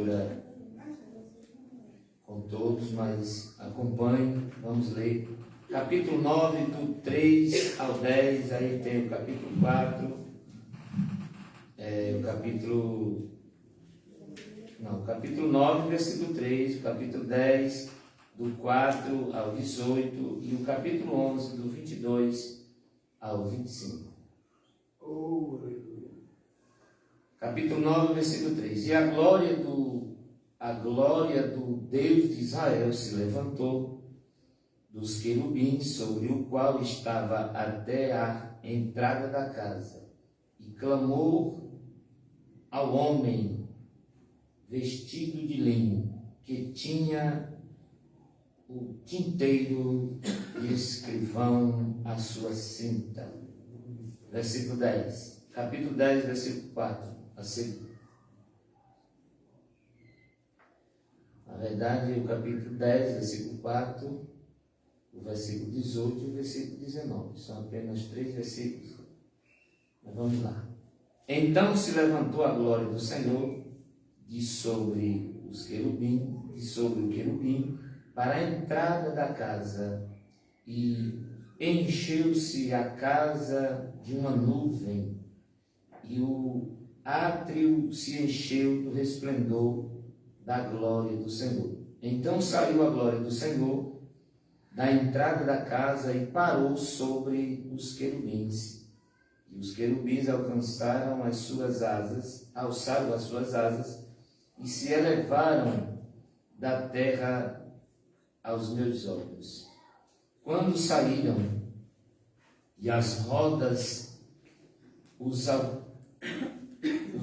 leitura com todos, mas acompanhe, vamos ler. Capítulo 9, do 3 ao 10, aí tem o capítulo 4, capítulo 9, versículo 3, o capítulo 10, do 4 ao 18, e o capítulo 11, do 22 ao 25. Capítulo 9, versículo 3. E a glória do Deus de Israel se levantou dos querubins, sobre o qual estava até a entrada da casa, e clamou ao homem vestido de linho, que tinha o tinteiro de escrivão à sua cinta. Versículo 10. Capítulo 10, versículo 4. Na verdade, o capítulo 10, versículo 4, o versículo 18 e o versículo 19. São apenas 3 versículos. Mas vamos lá. Então se levantou a glória do Senhor de sobre os querubins, de sobre o querubim, para a entrada da casa, e encheu-se a casa de uma nuvem, e o átrio se encheu do resplendor da glória do Senhor. Então saiu a glória do Senhor da entrada da casa e parou sobre os querubins. E os querubins alçaram as suas asas, e se elevaram da terra aos meus olhos. Quando saíram, e as rodas os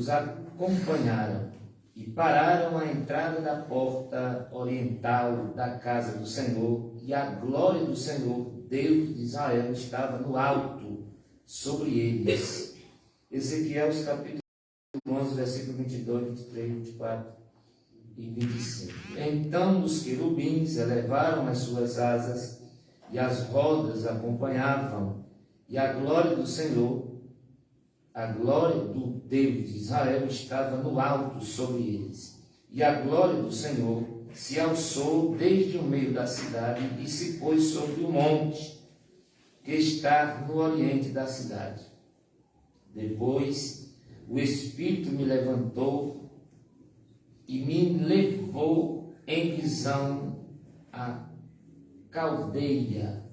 acompanharam, e pararam à entrada da porta oriental da casa do Senhor, e a glória do Senhor, Deus de Israel, estava no alto sobre eles. Ezequiel, capítulo 11, versículo 22, 23, 24 e 25. Então os querubins elevaram as suas asas, e as rodas acompanhavam, e a glória do Senhor, a glória do Deus de Israel, estava no alto sobre eles. E a glória do Senhor se alçou desde o meio da cidade e se pôs sobre o monte que está no oriente da cidade. Depois o Espírito me levantou e me levou em visão a Caldeia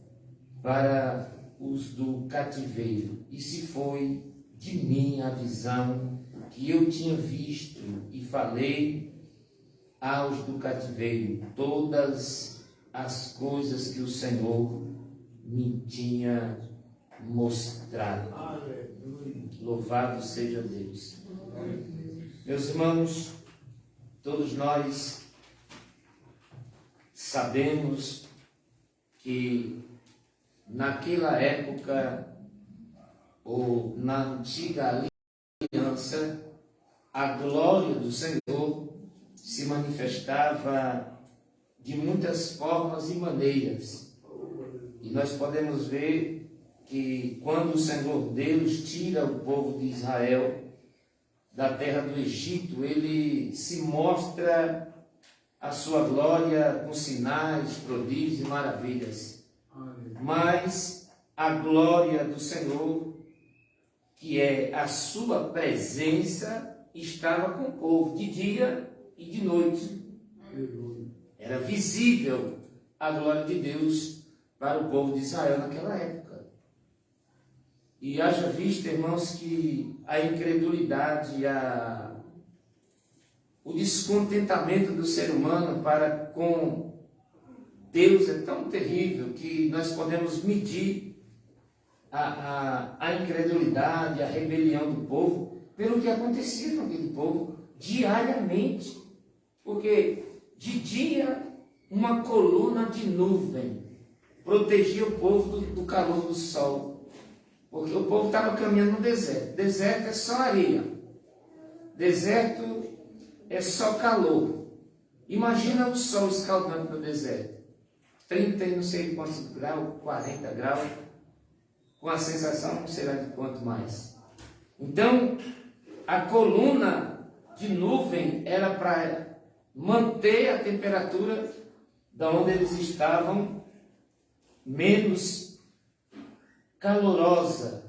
para os do cativeiro, e se foi de mim a visão que eu tinha visto, e falei aos do cativeiro todas as coisas que o Senhor me tinha mostrado. Louvado seja Deus. Meus irmãos, todos nós sabemos que naquela época, ou na antiga aliança, a glória do Senhor se manifestava de muitas formas e maneiras. E nós podemos ver que quando o Senhor Deus tira o povo de Israel da terra do Egito, ele se mostra a sua glória com sinais, prodígios e maravilhas. Mas a glória do Senhor, que é a sua presença, estava com o povo de dia e de noite. Era visível a glória de Deus para o povo de Israel naquela época. E haja visto, irmãos, que a incredulidade, o descontentamento do ser humano para com Deus é tão terrível que nós podemos medir a incredulidade, a rebelião do povo pelo que acontecia com aquele povo diariamente. Porque de dia uma coluna de nuvem protegia o povo do calor do sol. Porque o povo estava caminhando no deserto. Deserto é só areia. Deserto é só calor. Imagina o sol escaldando no deserto. 30 e não sei quantos graus, 40 graus, com a sensação não será de quanto mais. Então, a coluna de nuvem era para manter a temperatura da onde eles estavam menos calorosa,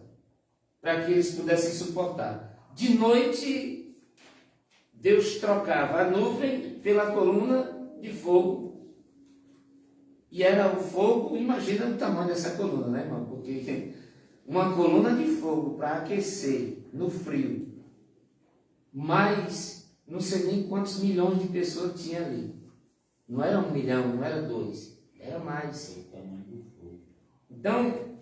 para que eles pudessem suportar. De noite, Deus trocava a nuvem pela coluna de fogo. E era o fogo, imagina o tamanho dessa coluna, né, irmão? Porque uma coluna de fogo para aquecer no frio, mas não sei nem quantos milhões de pessoas tinha ali. Não era 1 milhão, não era 2, era mais. Então,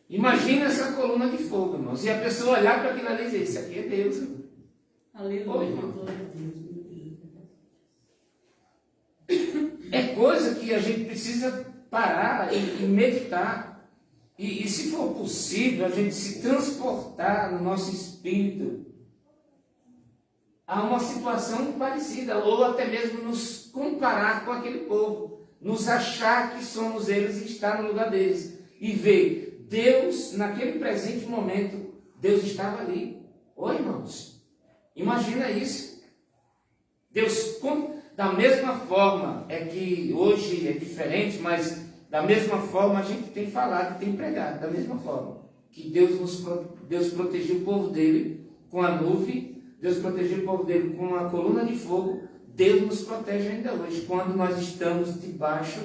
imagina essa coluna de fogo, irmãos. E a pessoa olhar para aquilo ali e dizer, isso aqui é Deus. Aleluia. É coisa que a gente precisa parar e meditar. E se for possível, a gente se transportar no nosso espírito a uma situação parecida, ou até mesmo nos comparar com aquele povo, nos achar que somos eles e estar no lugar deles, e ver Deus, naquele presente momento, Deus estava ali. Oi, irmãos, imagina isso. Deus, da mesma forma, é que hoje é diferente, mas da mesma forma a gente tem falado e tem pregado, da mesma forma, que Deus protegeu o povo dele com a nuvem, Deus protegeu o povo dele com a coluna de fogo. Deus nos protege ainda hoje, quando nós estamos debaixo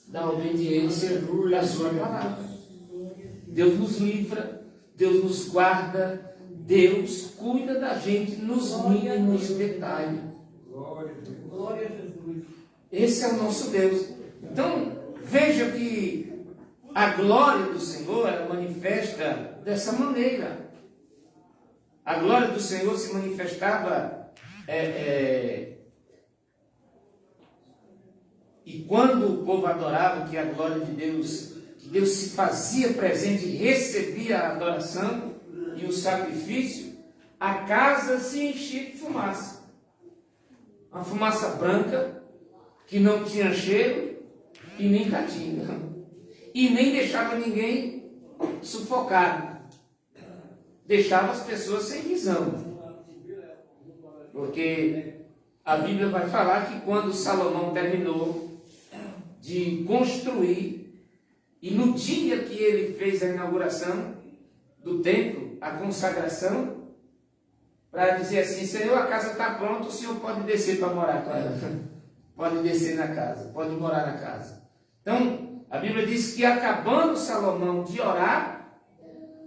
da obediência da sua palavra. Deus nos livra, Deus nos guarda, Deus cuida da gente nos mínimos detalhes. Glória a Jesus. Esse é o nosso Deus. Então, veja que a glória do Senhor, ela manifesta dessa maneira. A glória do Senhor se manifestava e quando o povo adorava, que a glória de Deus, que Deus se fazia presente e recebia a adoração e o sacrifício, a casa se enchia de fumaça. Uma fumaça branca, que não tinha cheiro e nem catinga. E nem deixava ninguém sufocado. Deixava as pessoas sem visão. Porque a Bíblia vai falar que quando Salomão terminou de construir, e no dia que ele fez a inauguração do templo, a consagração, para dizer assim, Senhor, a casa está pronta, o Senhor pode descer para morar com ela. Pode descer na casa, pode morar na casa. Então, a Bíblia diz que acabando Salomão de orar,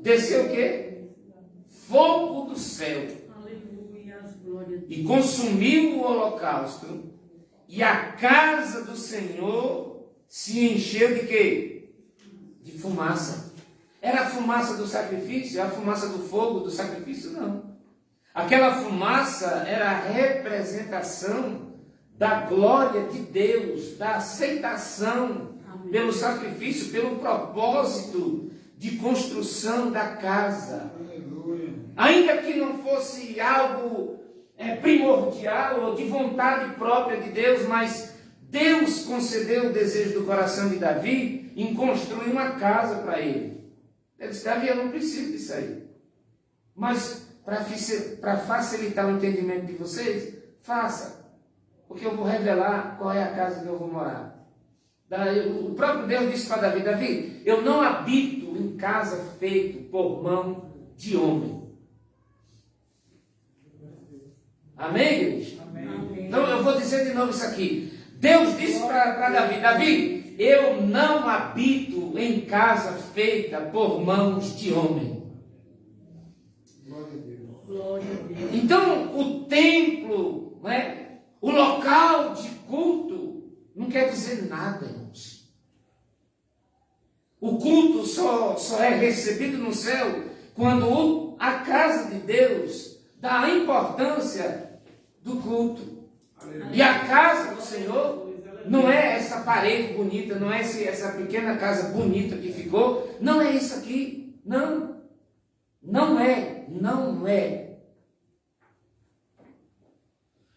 desceu o quê? Fogo do céu. Aleluia, glória a Deus. E consumiu o holocausto, e a casa do Senhor se encheu de quê? De fumaça. Era a fumaça do sacrifício? A fumaça do fogo do sacrifício? Não. Aquela fumaça era a representação da glória de Deus, da aceitação pelo sacrifício, pelo propósito de construção da casa. Ainda que não fosse algo primordial ou de vontade própria de Deus, mas Deus concedeu o desejo do coração de Davi em construir uma casa para ele. Ele disse, Davi, eu não preciso disso aí. Mas para facilitar o entendimento de vocês, faça. Porque eu vou revelar qual é a casa que eu vou morar. Daí, o próprio Deus disse para Davi, Davi, eu não habito em casa feita por mão de homem. Amém, igreja? Amém. Então eu vou dizer de novo isso aqui. Deus disse para Davi, Davi, eu não habito em casa feita por mãos de homem. Glória a Deus. Então o templo, né, o local de culto, não quer dizer nada, irmãos. O culto só é recebido no céu quando a casa de Deus dá a importância do culto. E a casa do Senhor não é essa parede bonita, não é essa pequena casa bonita que ficou, não é isso aqui, não. Não é.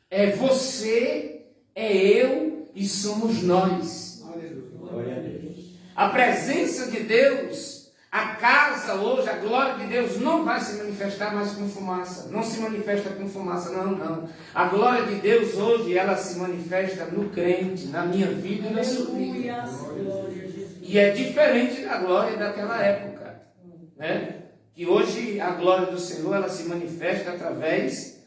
É você, é eu e somos nós. A presença de Deus, A casa hoje, a glória de Deus não vai se manifestar mais com fumaça. Não se manifesta com fumaça, não. A glória de Deus hoje, ela se manifesta no crente, na minha vida e na sua vida. E é diferente da glória daquela época, né? Que hoje a glória do Senhor, ela se manifesta através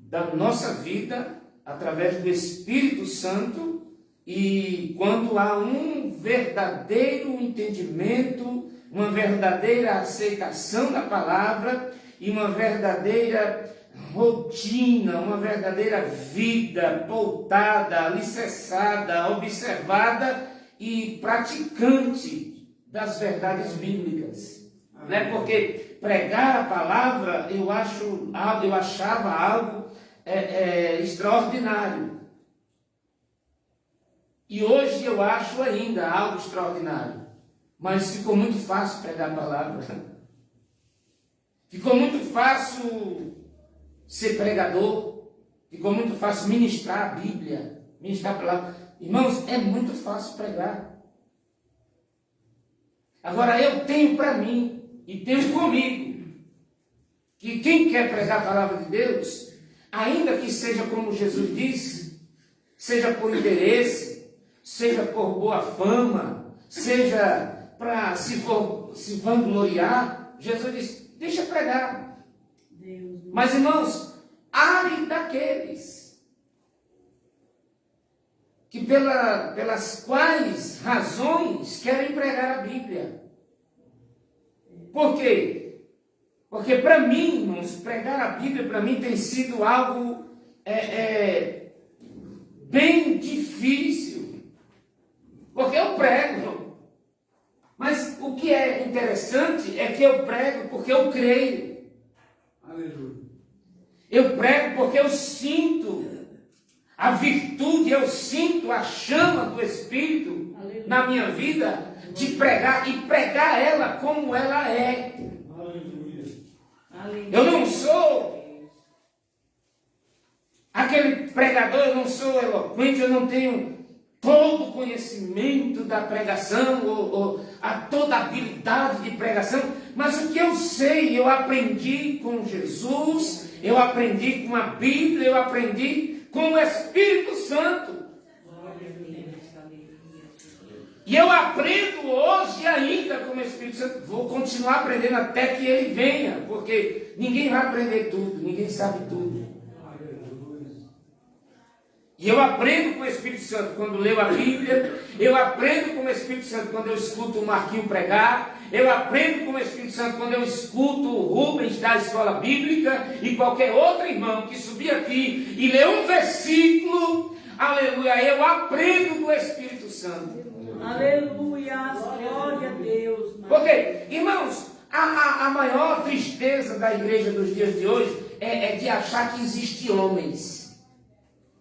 da nossa vida, através do Espírito Santo, e quando há um verdadeiro entendimento, uma verdadeira aceitação da palavra e uma verdadeira rotina, uma verdadeira vida pautada, alicerçada, observada e praticante das verdades bíblicas. Né? Porque pregar a palavra eu achava algo extraordinário. E hoje eu acho ainda algo extraordinário. Mas ficou muito fácil pregar a palavra. Ficou muito fácil ser pregador. Ficou muito fácil ministrar a Bíblia, ministrar a palavra. Irmãos, é muito fácil pregar. Agora eu tenho para mim e tenho comigo que quem quer pregar a palavra de Deus, ainda que seja como Jesus disse, seja por interesse, seja por boa fama, seja para se vangloriar, Jesus disse, deixa pregar. Mas irmãos, ai daqueles que pelas quais razões querem pregar a Bíblia. Por quê? Porque para mim, irmãos, pregar a Bíblia para mim tem sido algo bem difícil. Porque eu prego. Mas o que é interessante é que eu prego porque eu creio. Aleluia. Eu prego porque eu sinto a virtude, eu sinto a chama do Espírito, aleluia, na minha vida, de pregar e pregar ela como ela é. Aleluia. Eu não sou aquele pregador, eu não sou eloquente, eu não tenho todo o conhecimento da pregação, ou toda a habilidade de pregação, mas o que eu sei, eu aprendi com Jesus, eu aprendi com a Bíblia, eu aprendi com o Espírito Santo. E eu aprendo hoje ainda com o Espírito Santo, vou continuar aprendendo até que ele venha, porque ninguém vai aprender tudo, ninguém sabe tudo. E eu aprendo com o Espírito Santo quando leio a Bíblia, eu aprendo com o Espírito Santo quando eu escuto o Marquinho pregar, eu aprendo com o Espírito Santo quando eu escuto o Rubens da escola bíblica e qualquer outro irmão que subir aqui e ler um versículo, aleluia, eu aprendo do Espírito Santo. Aleluia, glória a Deus. Porque, irmãos, a maior tristeza da igreja dos dias de hoje é de achar que existem homens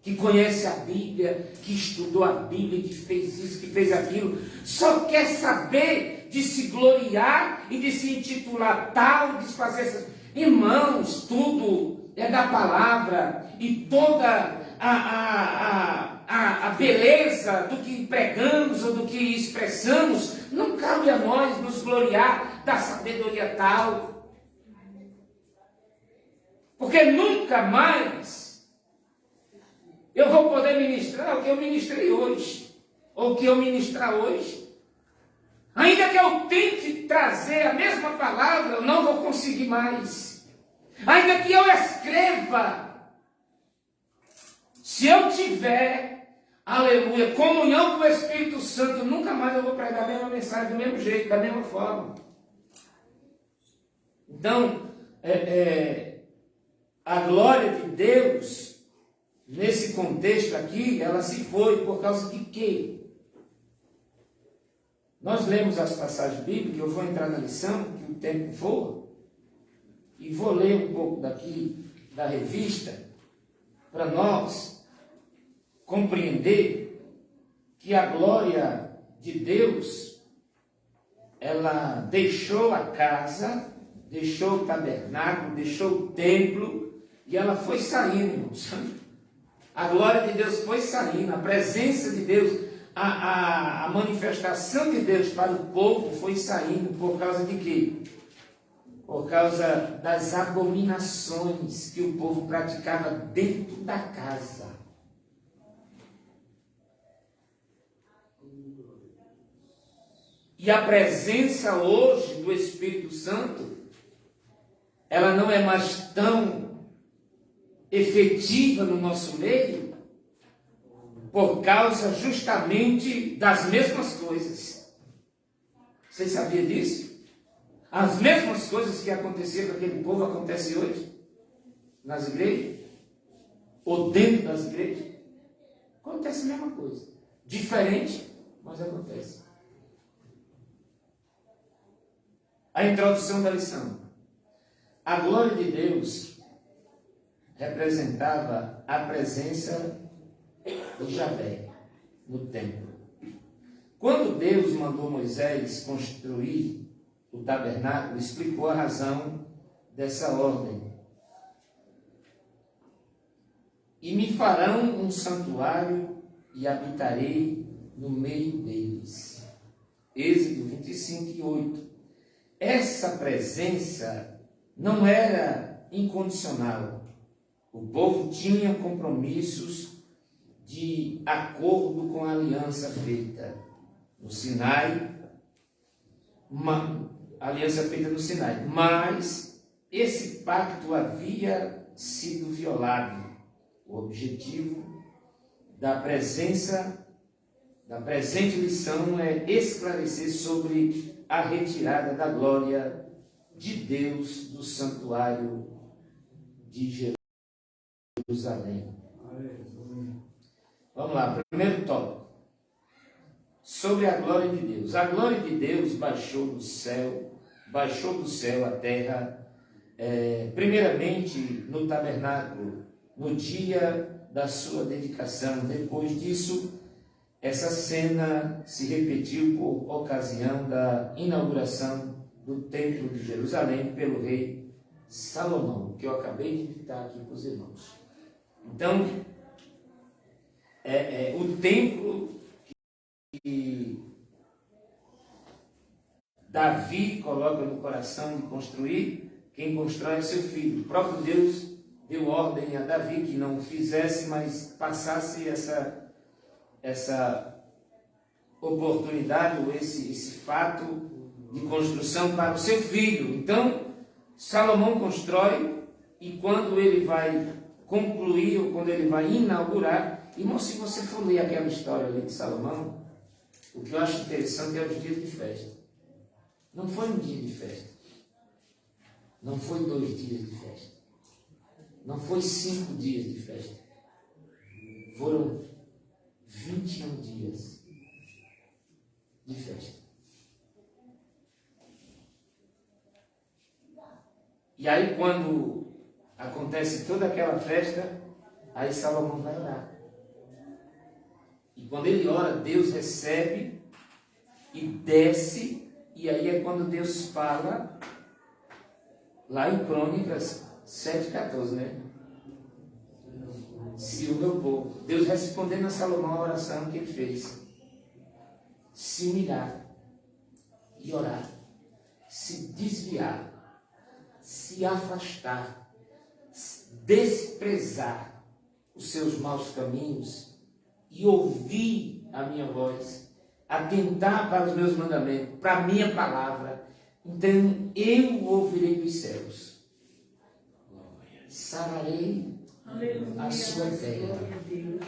que conhece a Bíblia, que estudou a Bíblia, que fez isso, que fez aquilo, só quer saber de se gloriar e de se intitular tal, de se fazer essas... Irmãos, tudo é da palavra e toda a beleza do que pregamos ou do que expressamos, não cabe a nós nos gloriar da sabedoria tal. Porque nunca mais eu vou poder ministrar o que eu ministrei hoje, ou o que eu ministrar hoje. Ainda que eu tente trazer a mesma palavra, eu não vou conseguir mais. Ainda que eu escreva, se eu tiver, aleluia, comunhão com o Espírito Santo, nunca mais eu vou pregar a mesma mensagem do mesmo jeito, da mesma forma. Então, a glória de Deus, nesse contexto aqui, ela se foi por causa de quê? Nós lemos as passagens bíblicas, eu vou entrar na lição, que o tempo voa, e vou ler um pouco daqui da revista, para nós compreender que a glória de Deus, ela deixou a casa, deixou o tabernáculo, deixou o templo, e ela foi saindo, irmãos. A glória de Deus foi saindo, a presença de Deus, a manifestação de Deus para o povo foi saindo por causa de quê? Por causa das abominações que o povo praticava dentro da casa. E a presença hoje do Espírito Santo, ela não é mais tão efetiva no nosso meio, por causa justamente das mesmas coisas. Você sabia disso? As mesmas coisas que aconteciam com aquele povo acontecem hoje nas igrejas, ou dentro das igrejas. Acontece a mesma coisa. Diferente, mas acontece. A introdução da lição. A glória de Deus representava a presença de Javé no templo. Quando Deus mandou Moisés construir o tabernáculo, explicou a razão dessa ordem. E me farão um santuário e habitarei no meio deles. Êxodo 25:8. Essa presença não era incondicional. O povo tinha compromissos de acordo com a aliança feita no Sinai, aliança feita no Sinai, mas esse pacto havia sido violado. O objetivo da presente lição é esclarecer sobre a retirada da glória de Deus do santuário de Jerusalém. Vamos lá, primeiro tópico. Sobre a glória de Deus. A glória de Deus baixou do céu à terra, primeiramente no tabernáculo, no dia da sua dedicação. Depois disso, essa cena se repetiu por ocasião da inauguração do Templo de Jerusalém pelo rei Salomão, que eu acabei de citar aqui para os irmãos. Então, o templo que Davi coloca no coração de construir, quem constrói é seu filho. O próprio Deus deu ordem a Davi que não fizesse, mas passasse essa oportunidade ou esse fato de construção para o seu filho. Então, Salomão constrói, e quando ele vai concluir, ou quando ele vai inaugurar, irmão, se você for ler aquela história ali de Salomão, o que eu acho interessante é os dias de festa. Não foi um dia de festa. Não foi 2 dias de festa. Não foi 5 dias de festa. Foram 21 dias de festa. E aí, quando acontece toda aquela festa, aí Salomão vai orar. E quando ele ora, Deus recebe e desce, e aí é quando Deus fala, lá em Crônicas 7,14, né? Se o meu povo, Deus respondendo a Salomão a oração que ele fez, se humilhar e orar, se desviar, se afastar, desprezar os seus maus caminhos e ouvir a minha voz, atentar para os meus mandamentos, para a minha palavra, então eu ouvirei dos céus, sararei a sua terra.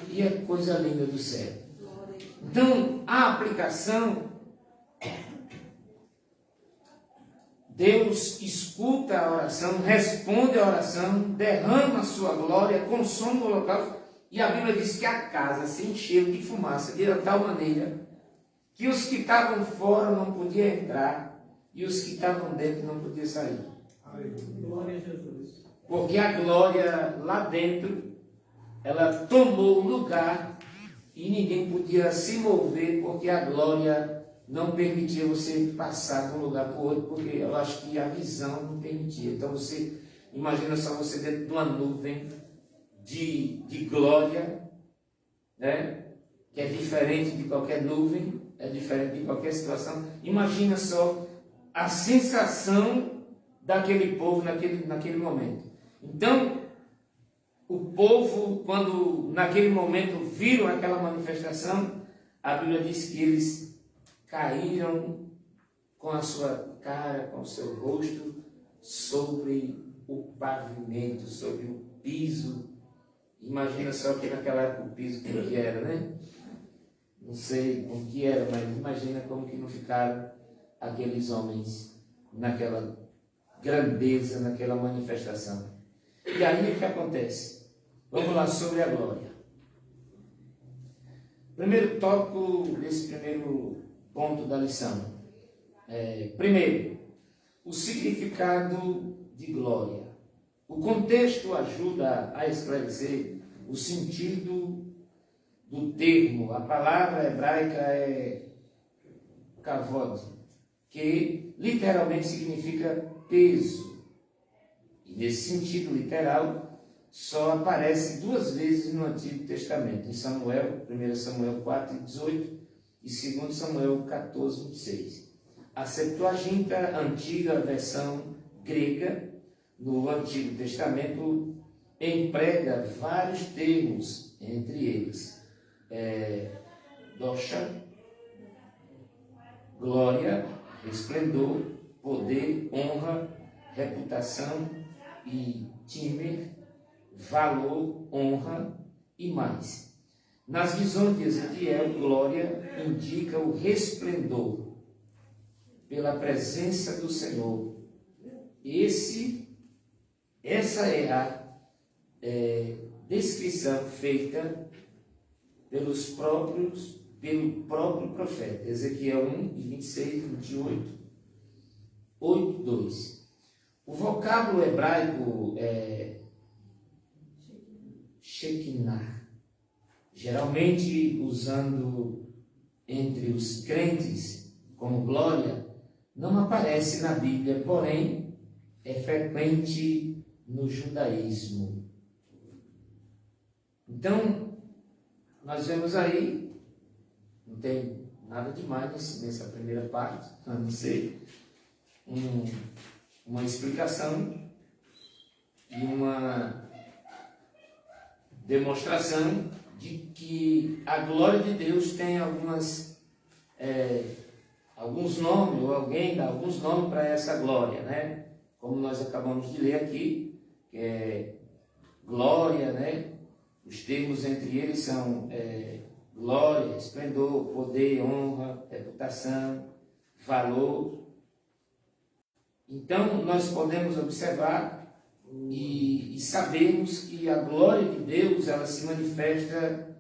E é coisa linda do céu. Então, a aplicação, Deus escuta a oração, responde a oração, derrama a sua glória, consome o holocausto, e a Bíblia diz que a casa se encheu de fumaça, de tal maneira que os que estavam fora não podiam entrar e os que estavam dentro não podiam sair. Glória a Jesus. Porque a glória lá dentro, ela tomou o lugar e ninguém podia se mover, porque a glória não permitia você passar de um lugar para o outro, porque eu acho que a visão não permitia. Então você, imagina só você dentro de uma nuvem de glória, né? que é diferente de qualquer nuvem, é diferente de qualquer situação. Imagina só a sensação daquele povo naquele momento. Então, o povo, quando naquele momento viram aquela manifestação, a Bíblia diz que eles caíram com a sua cara, com o seu rosto, sobre o pavimento, sobre o piso. Imagina só que naquela época o piso como que era, né? Não sei como que era, mas imagina como que não ficaram aqueles homens naquela grandeza, naquela manifestação. E aí o que acontece? Vamos lá sobre a glória. Primeiro tópico desse primeiro ponto da lição. Primeiro, o significado de glória. O contexto ajuda a esclarecer o sentido do termo. A palavra hebraica é kavod, que literalmente significa peso. E nesse sentido literal, só aparece 2 vezes no Antigo Testamento, em Samuel, 1 Samuel 4:18 e 2 Samuel 14:26. A Septuaginta, antiga versão grega, no Antigo Testamento, emprega vários termos, entre eles dosha, glória, esplendor, poder, honra, reputação e timer, valor, honra e mais. Nas visões de Ezequiel, glória indica o resplendor pela presença do Senhor. Essa é a descrição feita pelo próprio profeta. Ezequiel 1:26-28, 8:2. O vocábulo hebraico é Shekinah, geralmente usando entre os crentes como glória, não aparece na Bíblia, porém é frequente no judaísmo. Então, nós vemos aí, não tem nada demais nessa primeira parte, a não ser uma explicação e uma demonstração de que a glória de Deus tem alguns nomes, ou alguém dá alguns nomes para essa glória, né? Como nós acabamos de ler aqui, que é glória, né? Os termos entre eles são glória, esplendor, poder, honra, reputação, valor. Então, nós podemos observar e sabemos que a glória de Deus, ela se manifesta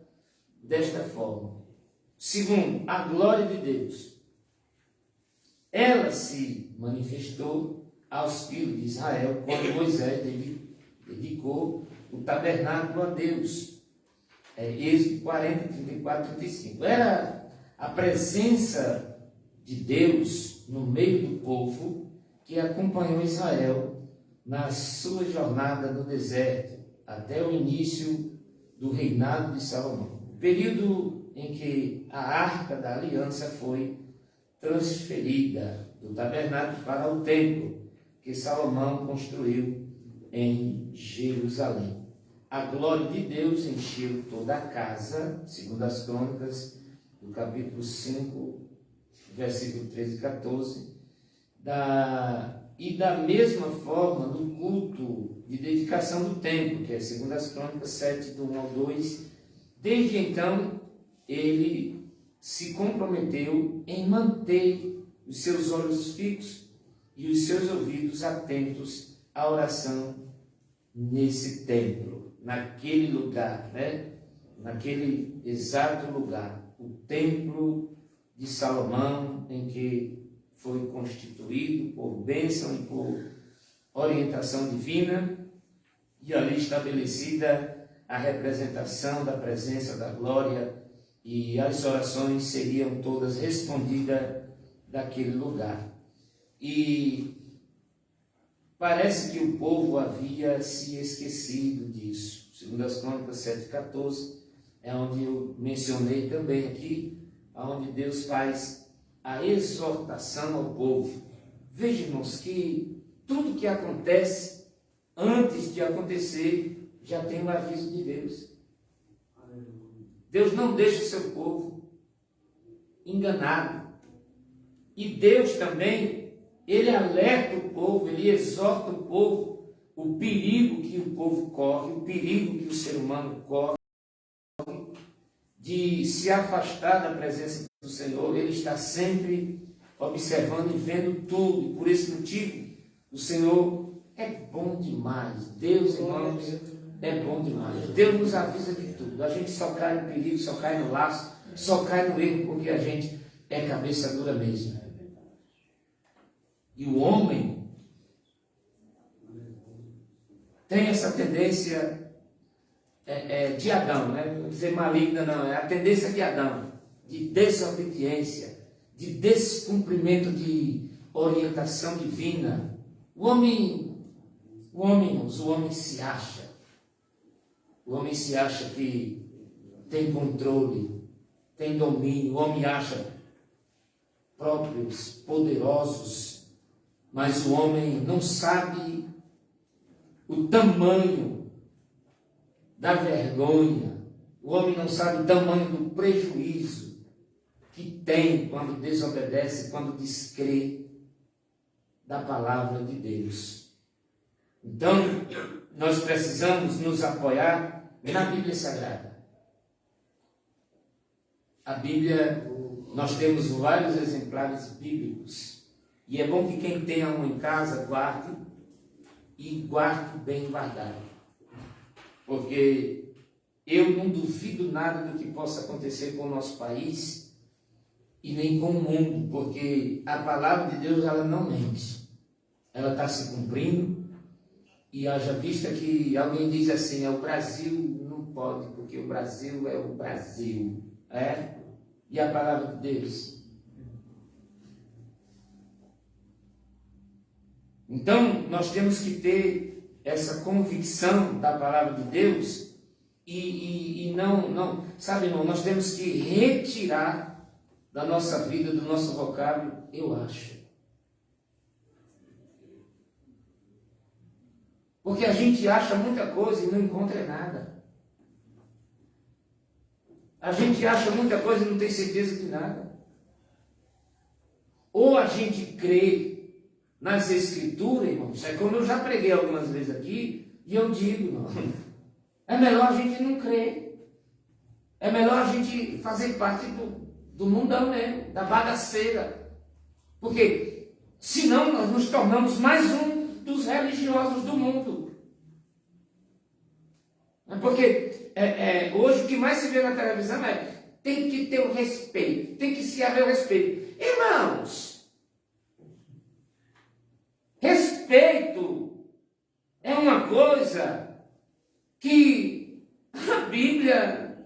desta forma. Segundo, a glória de Deus, ela se manifestou aos filhos de Israel quando Moisés dedicou o tabernáculo a Deus. Êxodo 40, 34, 35. Era a presença de Deus no meio do povo que acompanhou Israel na sua jornada no deserto, até o início do reinado de Salomão. O período em que a Arca da Aliança foi transferida do tabernáculo para o templo que Salomão construiu em Jerusalém. A glória de Deus encheu toda a casa, segundo as Crônicas, do capítulo 5, versículo 13 e 14, e da mesma forma no culto de dedicação do templo, que é segundo as Crônicas 7, do 1 ao 2. Desde então, ele se comprometeu em manter os seus olhos fixos e os seus ouvidos atentos à oração nesse templo, naquele lugar, né? Naquele exato lugar, o templo de Salomão, em que foi constituído por bênção e por orientação divina, e ali estabelecida a representação da presença da glória, e as orações seriam todas respondidas daquele lugar. E parece que o povo havia se esquecido disso. Segundo as Crônicas 7:14, é onde eu mencionei também aqui, onde Deus faz a exortação ao povo. Veja, irmãos, que tudo que acontece, antes de acontecer, já tem o aviso de Deus. Deus não deixa o seu povo enganado. E Deus também, Ele alerta o povo, Ele exorta o povo, o perigo que o povo corre, o perigo que o ser humano corre, de se afastar da presença do Senhor. Ele está sempre observando e vendo tudo. E por esse motivo, o Senhor é bom demais. Deus, irmãos, é bom demais. Deus nos avisa de tudo. A gente só cai no perigo, só cai no laço, só cai no erro, porque a gente é cabeça dura mesmo. E o homem tem essa tendência de Adão, né? Não vou dizer maligna, não, é a tendência de Adão, de desobediência, de descumprimento de orientação divina. O homem, irmãos, o homem se acha. O homem se acha que tem controle, tem domínio. O homem acha próprios, poderosos, mas o homem não sabe o tamanho da vergonha. O homem não sabe o tamanho do prejuízo que tem quando desobedece, quando descrê da palavra de Deus. Então, nós precisamos nos apoiar na Bíblia Sagrada. A Bíblia, nós temos vários exemplares bíblicos. E é bom que quem tenha um em casa guarde, e guarde bem guardado. Porque eu não duvido nada do que possa acontecer com o nosso país e nem com o mundo, porque a palavra de Deus, ela não mente. Ela está se cumprindo. E haja vista que alguém diz assim, o Brasil não pode, porque o Brasil é o Brasil. E a palavra de Deus? Então, nós temos que ter essa convicção da palavra de Deus e não, sabe, irmão, nós temos que retirar da nossa vida, do nosso vocábulo, eu acho. Porque a gente acha muita coisa e não encontra nada. A gente acha muita coisa e não tem certeza de nada. Ou a gente crê nas Escrituras, irmãos, é como eu já preguei algumas vezes aqui, e eu digo, irmão, é melhor a gente não crer. É melhor a gente fazer parte do mundão mesmo, da bagaceira. Porque senão nós nos tornamos mais um dos religiosos do mundo. Porque hoje o que mais se vê na televisão tem que ter o respeito, tem que se haver o respeito. Irmãos, respeito é uma coisa que a Bíblia,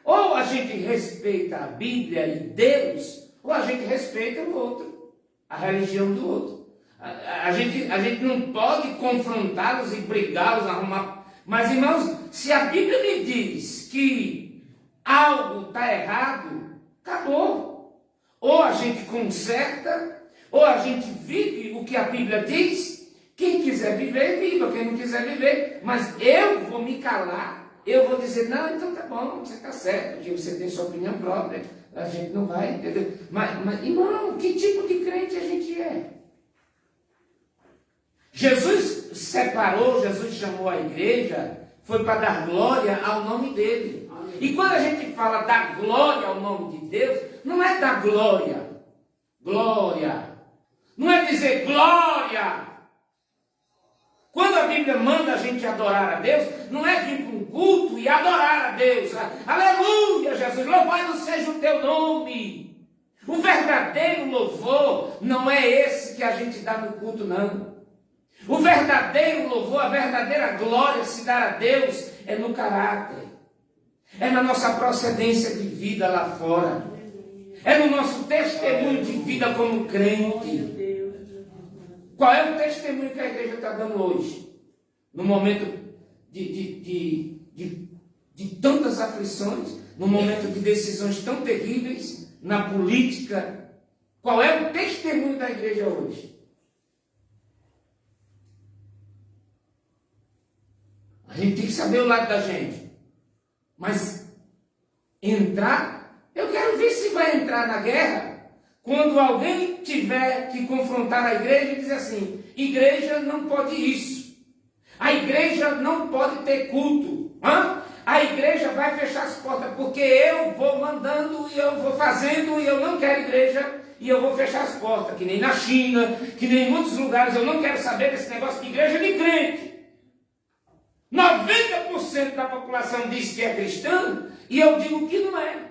ou a gente respeita a Bíblia e Deus, ou a gente respeita o outro, a religião do outro. A gente não pode confrontá-los e brigá-los, arrumar. Mas, irmãos, se a Bíblia me diz que algo está errado, acabou. Ou a gente conserta, ou a gente vive o que a Bíblia diz. Quem quiser viver, viva. Quem não quiser viver. Mas eu vou me calar. Eu vou dizer, não, então tá bom, você está certo, porque você tem sua opinião própria. A gente não vai, entendeu? Mas, irmão, que tipo de crente a gente é? Jesus separou, Jesus chamou a igreja, foi para dar glória ao nome dele. E quando a gente fala dar glória ao nome de Deus, não é dar glória. Não é dizer glória. Quando a Bíblia manda a gente adorar a Deus, não é vir para um culto e adorar a Deus. Aleluia, Jesus, louvado seja o teu nome. O verdadeiro louvor não é esse que a gente dá no culto, não. O verdadeiro louvor, a verdadeira glória se dar a Deus é no caráter, é na nossa procedência de vida lá fora, é no nosso testemunho de vida como crente. Qual é o testemunho que a igreja está dando hoje? No momento de de tantas aflições, no momento de decisões tão terríveis, na política. Qual é o testemunho da igreja hoje? A gente tem que saber o lado da gente. Mas entrar, eu quero ver se vai entrar na guerra quando alguém tiver que confrontar a igreja e dizer assim: igreja não pode isso. A igreja não pode ter culto. A igreja vai fechar as portas porque eu vou mandando e eu vou fazendo e eu não quero igreja e eu vou fechar as portas, que nem na China, que nem em muitos lugares. Eu não quero saber desse negócio de igreja de crente. 90% da população diz que é cristã e eu digo que não é.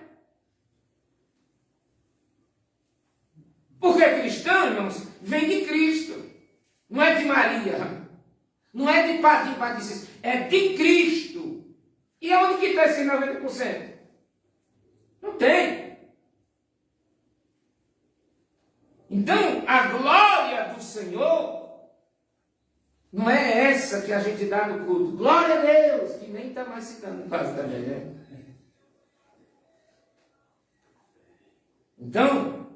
Porque cristão, irmãos, vem de Cristo. Não é de Maria. Não é de Padre Padre, é de Cristo. E aonde que está esse 90%? Não tem. Então, a glória do Senhor não é essa que a gente dá no culto. Glória a Deus, que nem está mais citando quase também, né? Então,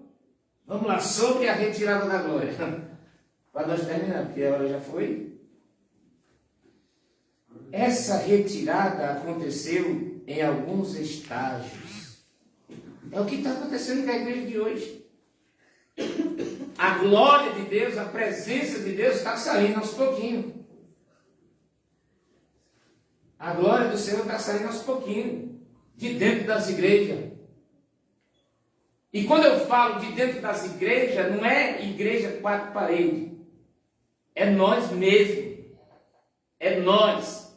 vamos lá, sobre a retirada da glória. Para nós terminar, porque a hora já foi. Essa retirada aconteceu em alguns estágios. É o que está acontecendo com a igreja de hoje. A glória de Deus, a presença de Deus está saindo aos pouquinhos. A glória do Senhor está saindo aos pouquinhos, de dentro das igrejas. E quando eu falo de dentro das igrejas, não é igreja quatro paredes. É nós mesmos. É nós.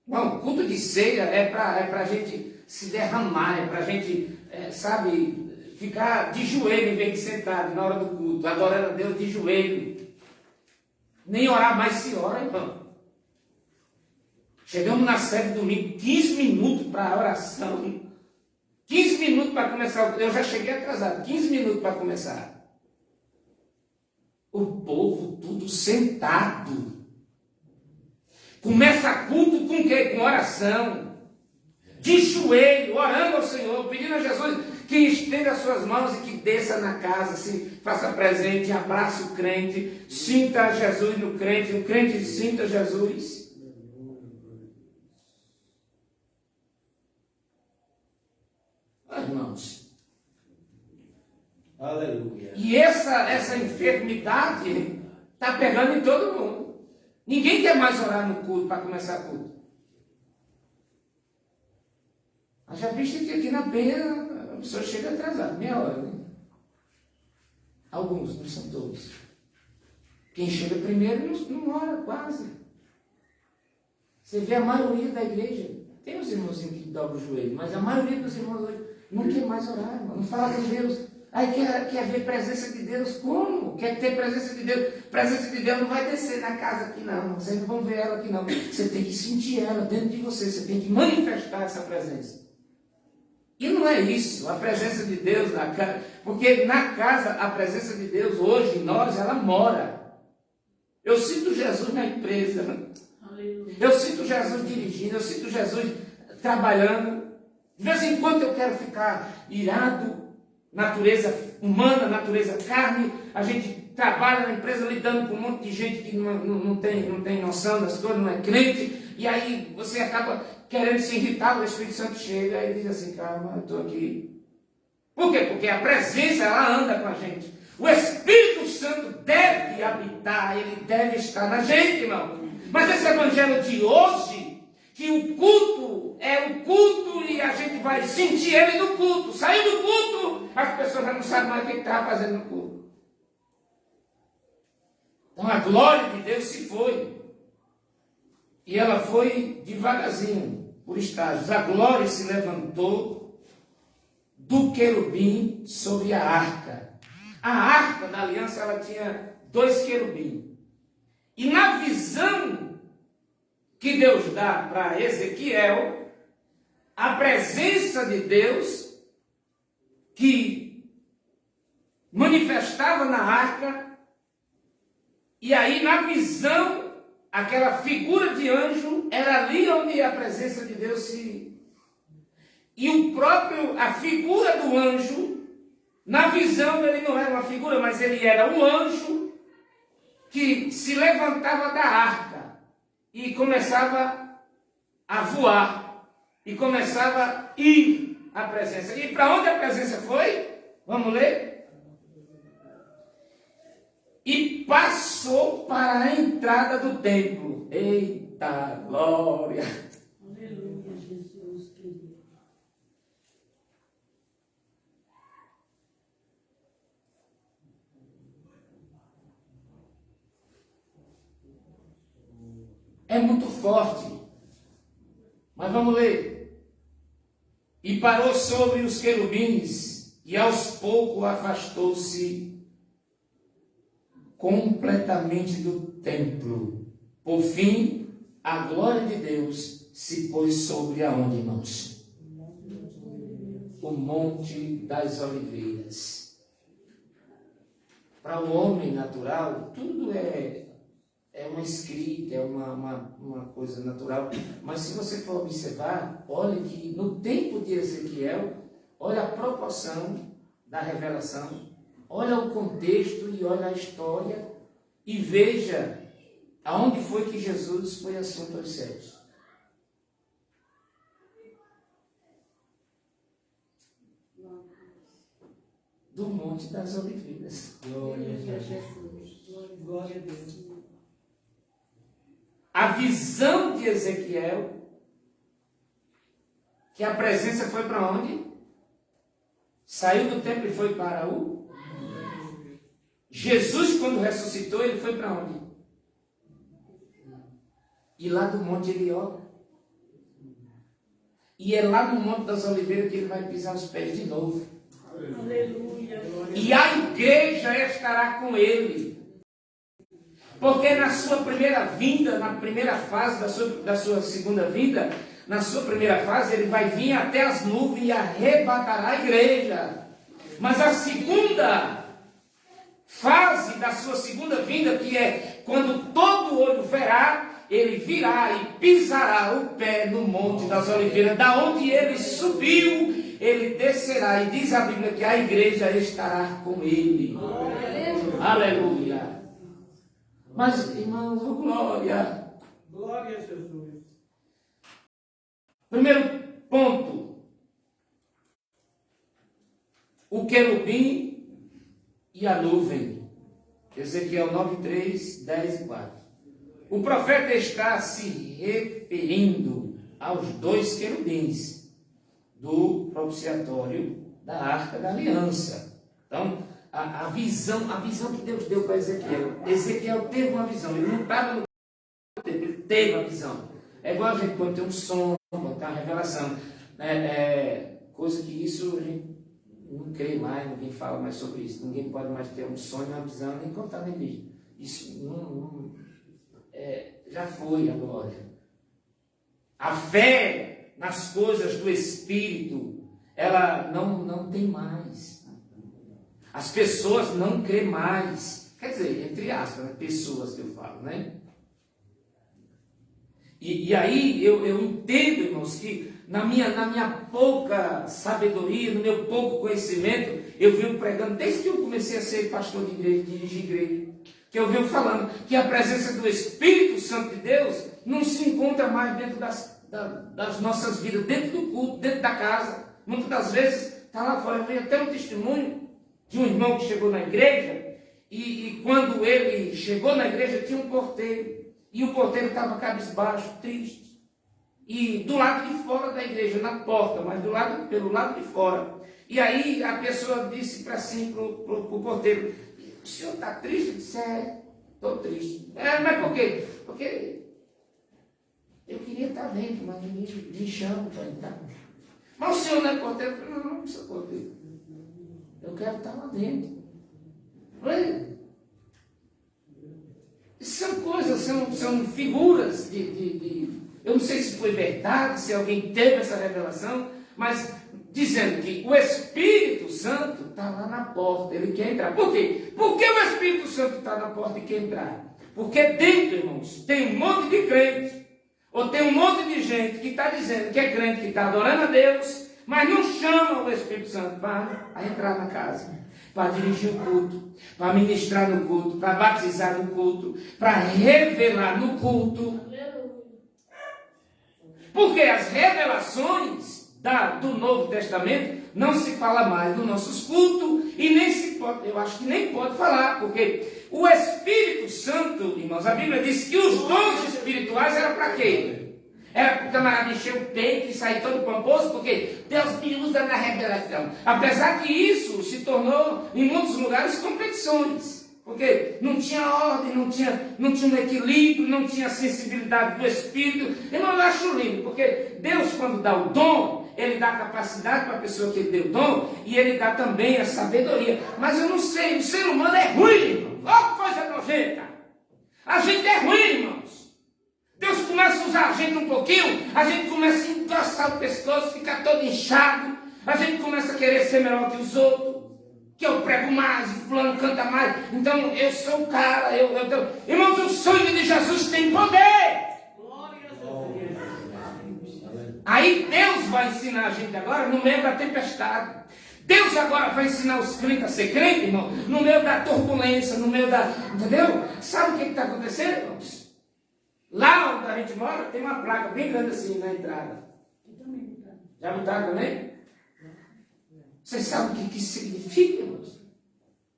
Bom, culto de ceia é para a gente se derramar, é para a gente, ficar de joelho em vez de sentado na hora do culto, adorando a Deus de joelho. Nem orar mais se ora, irmão. Chegamos na sede domingo, 15 minutos para a oração, 15 minutos para começar. Eu já cheguei atrasado, 15 minutos para começar. O povo tudo sentado. Começa culto com o quê? Com oração. De joelho, orando ao Senhor, pedindo a Jesus que estenda as suas mãos e que desça na casa, se faça presente, abrace o crente, sinta Jesus no crente, o crente sinta Jesus. Irmãos. Aleluia. E essa enfermidade está pegando em todo mundo. Ninguém quer mais orar no culto para começar o culto. Já visto que aqui na Penha a pessoa chega atrasada, meia hora, né? Alguns, não são todos. Quem chega primeiro não ora quase. Você vê a maioria da igreja. Tem os irmãozinhos que dobram o joelho, mas a maioria dos irmãos hoje não quer mais orar, irmão. Não fala com Deus. Aí quer ver presença de Deus. Como? Quer ter presença de Deus? Presença de Deus não vai descer na casa aqui não. Vocês não vão ver ela aqui não. Você tem que sentir ela dentro de você. Você tem que manifestar essa presença. E não é isso. A presença de Deus na casa. Porque na casa a presença de Deus hoje em nós, ela mora. Eu sinto Jesus na empresa. Eu sinto Jesus dirigindo. Eu sinto Jesus trabalhando. De vez em quando eu quero ficar irado. Natureza humana, natureza carne, a gente trabalha na empresa lidando com um monte de gente que não tem noção das coisas, não é crente, e aí você acaba querendo se irritar, o Espírito Santo chega e diz assim: calma, eu estou aqui. Por quê? Porque a presença, ela anda com a gente. O Espírito Santo deve habitar, ele deve estar na gente, irmão. Mas esse evangelho de hoje, que o culto é o culto e a gente vai sentir ele no culto. Sair do culto, as pessoas já não sabem mais o que estava fazendo no culto. Então a glória de Deus se foi. E ela foi devagarzinho, por estágios. A glória se levantou do querubim sobre a arca. A arca da aliança, ela tinha 2 querubins. E na visão que Deus dá para Ezequiel, a presença de Deus que manifestava na arca, e aí na visão, aquela figura de anjo era ali onde a presença de Deus se... E a figura do anjo, na visão ele não era uma figura, mas ele era um anjo que se levantava da arca e começava a voar, e começava a ir à presença. E para onde a presença foi? Vamos ler? E passou para a entrada do templo. Eita glória! Aleluia, Jesus querido. É muito forte. Mas vamos ler. E parou sobre os querubins, e aos poucos afastou-se completamente do templo. Por fim, a glória de Deus se pôs sobre aonde, irmãos? O Monte das Oliveiras. Para o homem natural, tudo é uma escrita, é uma coisa natural. Mas se você for observar, olha que no tempo de Ezequiel, olha a proporção da revelação, olha o contexto e olha a história e veja aonde foi que Jesus foi assunto aos céus. Do Monte das Oliveiras. Glória a Jesus. Glória a Deus. A visão de Ezequiel, que a presença foi para onde? Saiu do templo e foi para o... Jesus, quando ressuscitou, ele foi para onde? E lá do monte ele ora. E é lá no Monte das Oliveiras que ele vai pisar os pés de novo. Aleluia. E a igreja estará com ele. Porque na sua primeira vinda, na primeira fase da sua segunda vinda, na sua primeira fase, ele vai vir até as nuvens e arrebatará a igreja. Mas a segunda fase da sua segunda vinda, que é quando todo olho verá, ele virá e pisará o pé no Monte das Oliveiras, da onde ele subiu, ele descerá, e diz a Bíblia que a igreja estará com ele. Aleluia. Mas, irmãos, oh, glória. Glória a Jesus. Primeiro ponto. O querubim e a nuvem. Ezequiel 9, 3, 10 e 4. O profeta está se referindo aos dois querubins do propiciatório da Arca da Aliança. Então, a visão que Deus deu para Ezequiel. Ezequiel teve uma visão, ele não estava no tempo, ele teve a visão. É igual a gente quando tem um sonho, quando tem uma revelação. Coisa que isso a gente não crê mais, ninguém fala mais sobre isso. Ninguém pode mais ter um sonho, uma visão, nem contar na igreja. Isso já foi a glória. A fé nas coisas do Espírito, ela não tem mais. As pessoas não crêem mais. Quer dizer, entre aspas, né? Pessoas que eu falo, né? E aí eu entendo, irmãos, que na minha pouca sabedoria, no meu pouco conhecimento, eu venho pregando, desde que eu comecei a ser pastor de igreja, dirigir igreja, que eu venho falando que a presença do Espírito Santo de Deus não se encontra mais dentro das nossas vidas, dentro do culto, dentro da casa. Muitas das vezes está lá fora. Eu vejo até um testemunho de um irmão que chegou na igreja, e quando ele chegou na igreja tinha um porteiro, e o porteiro estava cabisbaixo, triste, e do lado de fora da igreja, na porta, mas pelo lado de fora. E aí a pessoa disse para o porteiro: o senhor está triste? Eu disse: estou triste. Mas por quê? Porque eu queria estar dentro, mas ninguém me chama para entrar. Mas o senhor não é porteiro? Eu falei: não precisa porteiro. Eu quero estar lá dentro. São coisas, são figuras eu não sei se foi verdade, se alguém teve essa revelação, mas dizendo que o Espírito Santo está lá na porta, ele quer entrar. Por quê? Porque o Espírito Santo está na porta e quer entrar. Porque dentro, irmãos, tem um monte de crentes, Ou tem um monte de gente que está dizendo que é crente, que está adorando a Deus, mas não chama o Espírito Santo para entrar na casa, para dirigir o culto, para ministrar no culto, para batizar no culto, para revelar no culto. Porque as revelações do Novo Testamento não se fala mais dos nossos cultos e nem se pode, eu acho que nem pode falar, porque o Espírito Santo, irmãos, a Bíblia diz que os dons espirituais eram para quê? Era para o camarada encher o peito e sair todo pomposo, porque Deus me usa na revelação. Apesar que isso se tornou, em muitos lugares, competições. Porque não tinha ordem, não tinha um equilíbrio, não tinha sensibilidade do Espírito. Eu não acho lindo, porque Deus, quando dá o dom, Ele dá a capacidade para a pessoa que deu o dom, e Ele dá também a sabedoria. Mas eu não sei, o ser humano é ruim, irmãos. Ó, coisa nojenta. A gente é ruim, irmãos. Deus começa a usar a gente um pouquinho, a gente começa a engrossar o pescoço, ficar todo inchado, a gente começa a querer ser melhor que os outros, que eu prego mais, o fulano canta mais, então eu sou o cara, irmãos, o sangue de Jesus tem poder. Aí Deus vai ensinar a gente agora no meio da tempestade. Deus agora vai ensinar os crentes a ser crente, irmão, no meio da turbulência, no meio da... Entendeu? Sabe o que está acontecendo, irmãos? Lá onde a gente mora, tem uma placa bem grande assim na entrada. Já botaram também? Vocês sabem o que isso significa, irmãos?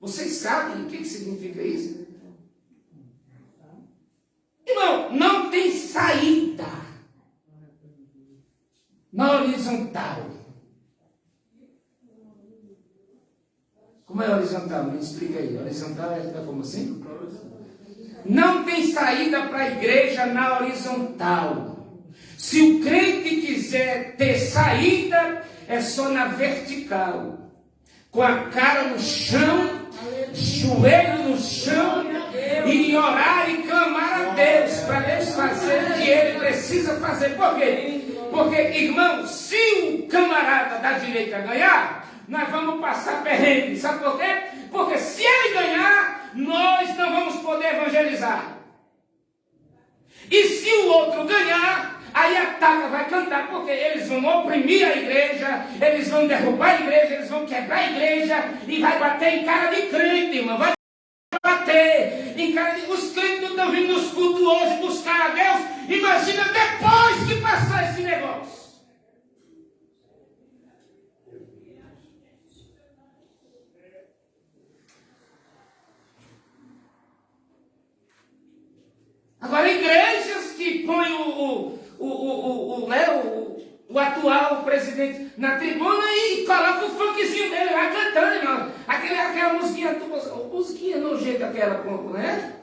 Vocês sabem o que significa isso? Irmão, não tem saída na horizontal. Como é horizontal? Me explica aí. Horizontal é como assim? Não tem saída para a igreja na horizontal. Se o crente quiser ter saída, é só na vertical. Com a cara no chão, joelho no chão, e orar e clamar a Deus, para Deus fazer o que Ele precisa fazer. Por quê? Porque, irmão, se o camarada da direita ganhar, nós vamos passar perrengue. Sabe por quê? Porque se ele ganhar, nós não vamos poder evangelizar. E se o outro ganhar, aí a taca vai cantar, porque eles vão oprimir a igreja, eles vão derrubar a igreja, eles vão quebrar a igreja, e vai bater em cara de crente, irmão. Vai bater em cara de... Os crentes não estão vindo nos cultos hoje buscar a Deus. Imagina depois que passar esse negócio. Agora, igrejas que põem o atual presidente na tribuna e colocam o funkzinho dele lá cantando, irmão. Aquela musiquinha nojenta aquela, né?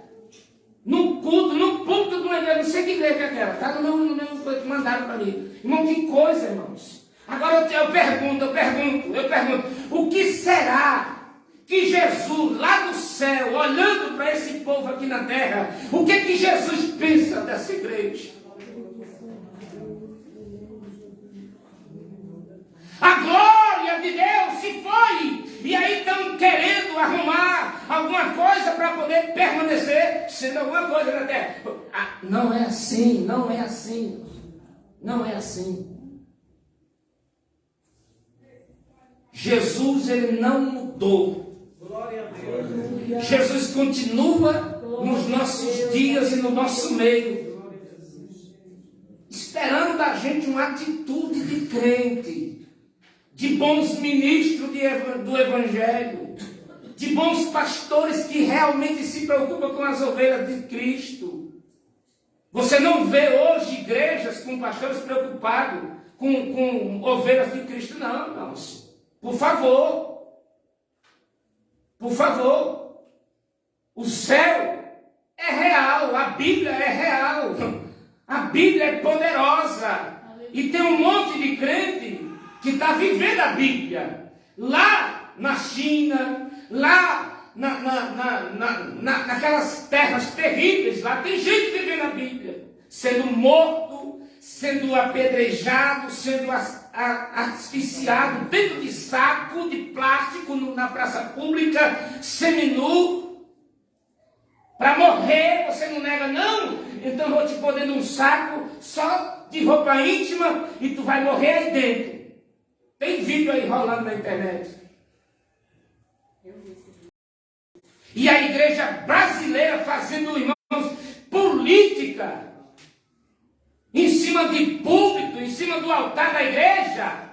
No culto, no púlpito de uma igreja, não sei que igreja é aquela, tá no meu que mandaram para mim. Irmão, que coisa, irmãos. Agora eu pergunto, o que será que Jesus, lá do céu, olhando para esse povo aqui na terra, o que Jesus pensa dessa igreja? A glória de Deus se foi, e aí estão querendo arrumar alguma coisa para poder permanecer sendo alguma coisa na terra. Não é assim, não é assim, não é assim. Jesus, ele não mudou. Jesus continua nos nossos dias e no nosso meio, esperando da gente uma atitude de crente, de bons ministros do Evangelho, de bons pastores que realmente se preocupam com as ovelhas de Cristo. Você não vê hoje igrejas com pastores preocupados com ovelhas de Cristo, não, irmãos. Por favor. Por favor, o céu é real, a Bíblia é real, a Bíblia é poderosa, e tem um monte de crente que está vivendo a Bíblia, lá na China, lá naquelas terras terríveis, lá tem gente vivendo a Bíblia, sendo morto, sendo apedrejado, sendo asfixiado dentro de saco de plástico na praça pública, seminu. Para morrer, você não nega, não? Então eu vou te pôr dentro de um saco só de roupa íntima e tu vai morrer aí dentro. Tem vídeo aí rolando na internet. E a igreja brasileira fazendo, irmãos, política em cima de púlpito, em cima do altar da igreja.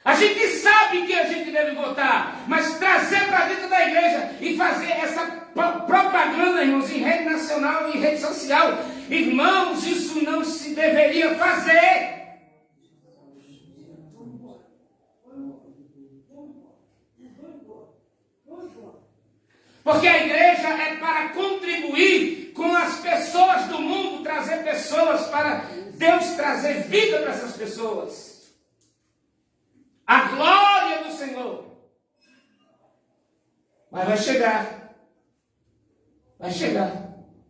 A gente sabe que a gente deve votar, mas trazer para dentro da igreja e fazer essa propaganda, irmãos, em rede nacional e rede social, irmãos, isso não se deveria fazer. Porque a igreja é para contribuir com as pessoas do mundo, trazer pessoas para Deus trazer vida para essas pessoas. A glória do Senhor. Mas vai chegar. Vai chegar.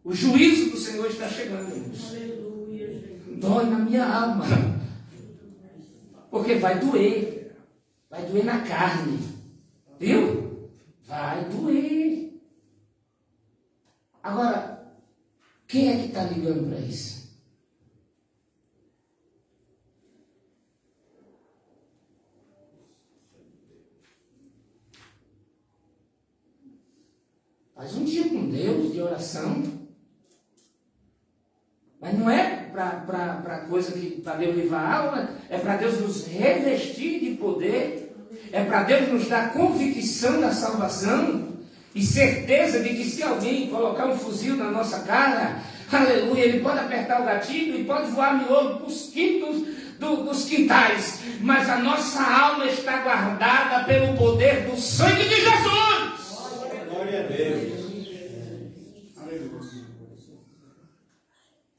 O juízo do Senhor está chegando, irmãos. Aleluia, Jesus. Dói na minha alma. Porque vai doer. Vai doer na carne. Viu? Vai doer. Agora, quem é que está ligando para isso? Faz um dia com Deus de oração. Mas não é para coisa que para Deus levar a alma, é para Deus nos revestir de poder, é para Deus nos dar convicção da salvação e certeza de que se alguém colocar um fuzil na nossa cara, aleluia, ele pode apertar o gatilho e pode voar miolo para os quintos dos quintais, mas a nossa alma está guardada pelo poder do sangue de Jesus. Glória a Deus.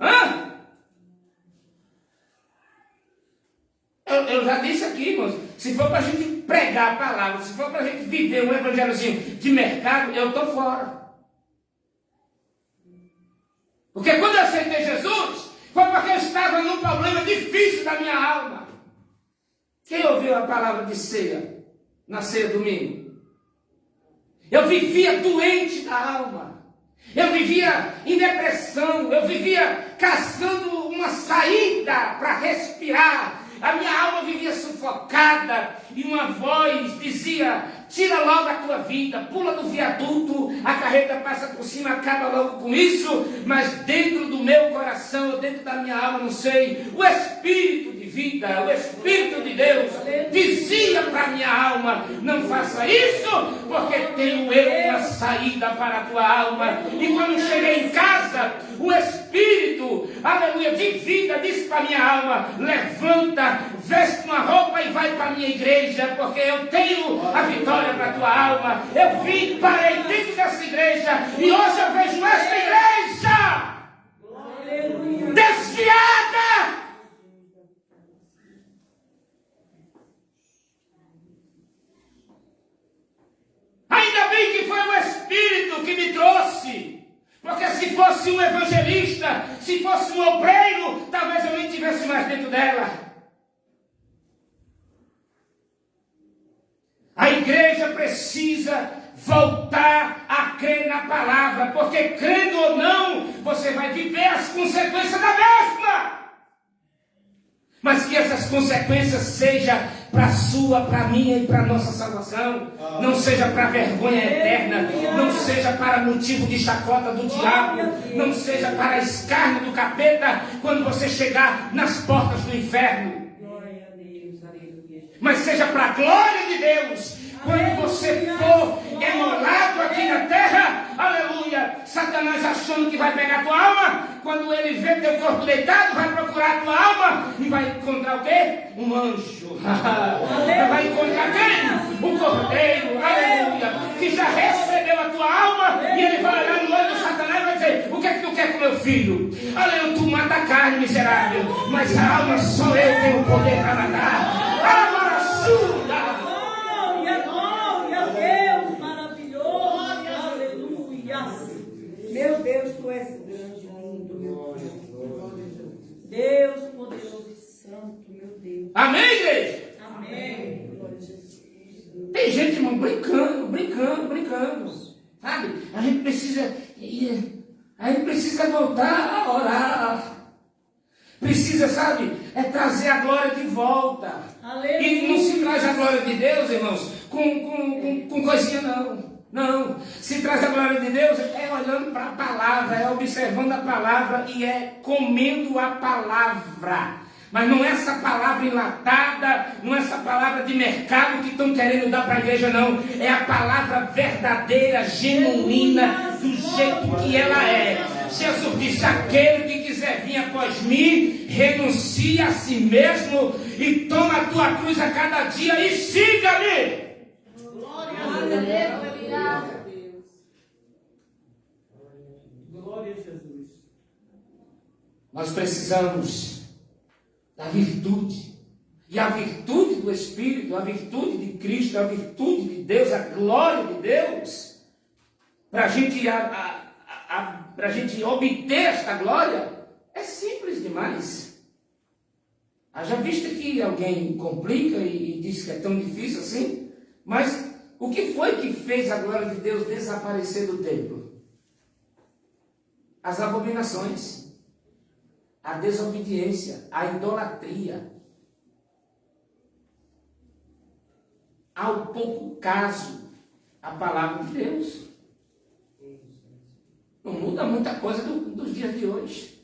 Hã? Eu já disse aqui, irmãos, se for para a gente pregar a palavra, se for para a gente viver um evangelhozinho de mercado, eu estou fora. Porque quando eu aceitei Jesus, foi porque eu estava num problema difícil da minha alma. Quem ouviu a palavra de ceia, na ceia domingo? Eu vivia doente da alma. Eu vivia em depressão. Eu vivia caçando uma saída para respirar. A minha alma vivia sufocada. E uma voz dizia: tira logo a tua vida, pula do viaduto, a carreta passa por cima, acaba logo com isso. Mas dentro do meu coração, dentro da minha alma, não sei, o Espírito de vida, o Espírito de Deus dizia para a minha alma: não faça isso, porque tenho eu uma saída para a tua alma. E quando cheguei em casa, o Espírito, aleluia, de vida disse para a minha alma: levanta, veste uma roupa e vai para a minha igreja, porque eu tenho a vitória para a tua alma. Eu vim, parei dentro dessa igreja, e hoje eu vejo esta igreja desviada. Ainda bem que foi o Espírito que me trouxe, porque se fosse um evangelista, se fosse um obreiro, talvez eu nem estivesse mais dentro dela. A igreja precisa voltar a crer na palavra, porque crendo ou não, você vai viver as consequências da mesma. Mas que essas consequências sejam para a sua, para a minha e para a nossa salvação. Não seja para vergonha eterna, não seja para motivo de chacota do diabo, não seja para escárnio do capeta quando você chegar nas portas do inferno. Mas seja para a glória de Deus. Quando você for emolado aqui na terra, aleluia, Satanás achando que vai pegar a tua alma, quando ele vê teu corpo deitado, vai procurar a tua alma e vai encontrar o quê? Um anjo. Vai encontrar quem? Um cordeiro, aleluia, que já recebeu a tua alma, e ele vai olhar no olho do Satanás e vai dizer: o que é que tu quer com meu filho? Aleluia, tu mata a carne, miserável, mas a alma só eu tenho o poder para matar. Alma sua. Meu Deus, tu és grande, lindo, meu Deus. Deus poderoso e santo, meu Deus. Amém, igreja? Amém. Glória a Jesus. Tem gente, irmão, brincando. sabe? A gente precisa voltar a orar. Precisa, sabe, trazer a glória de volta. Aleluia. E não se traz a glória de Deus, irmãos, com coisinha não. Não, se traz a glória de Deus é olhando para a palavra, é observando a palavra e é comendo a palavra. Mas não é essa palavra enlatada, não é essa palavra de mercado que estão querendo dar para a igreja, não. É a palavra verdadeira, genuína, do jeito que ela é. Jesus disse: aquele que quiser vir após mim, renuncia a si mesmo e toma a tua cruz a cada dia e siga-me. Glória a Deus. Glória a Jesus. Nós precisamos da virtude. E a virtude do Espírito, a virtude de Cristo, a virtude de Deus, a glória de Deus, para a gente obter esta glória, é simples demais. Haja vista que alguém complica e diz que é tão difícil assim, mas o que foi que fez a glória de Deus desaparecer do templo? As abominações, a desobediência, a idolatria, ao pouco caso, a palavra de Deus. Não muda muita coisa dos dias de hoje.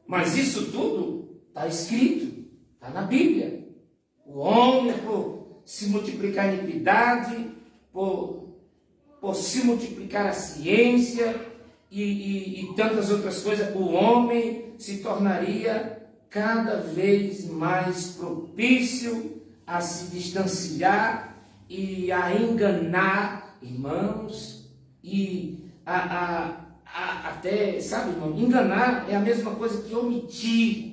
Mas isso tudo está escrito, está na Bíblia. O homem, por se multiplicar a iniquidade, por se multiplicar a ciência e tantas outras coisas, o homem se tornaria cada vez mais propício a se distanciar e a enganar irmãos e até, sabe, irmão, enganar é a mesma coisa que omitir.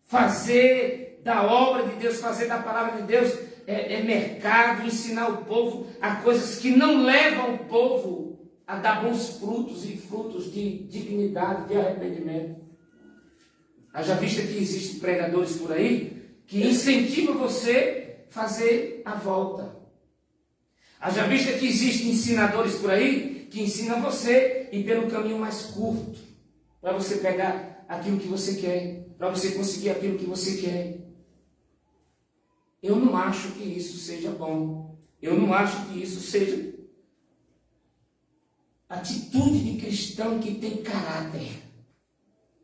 Fazer da obra de Deus, fazer da palavra de Deus é mercado, ensinar o povo a coisas que não levam o povo a dar bons frutos e frutos de dignidade, de arrependimento. Haja vista que existem pregadores por aí que incentivam você a fazer a volta. Haja vista que existem ensinadores por aí que ensinam você a ir pelo caminho mais curto, para você pegar aquilo que você quer, para você conseguir aquilo que você quer. Eu não acho que isso seja bom. Eu não acho que isso seja atitude de cristão que tem caráter.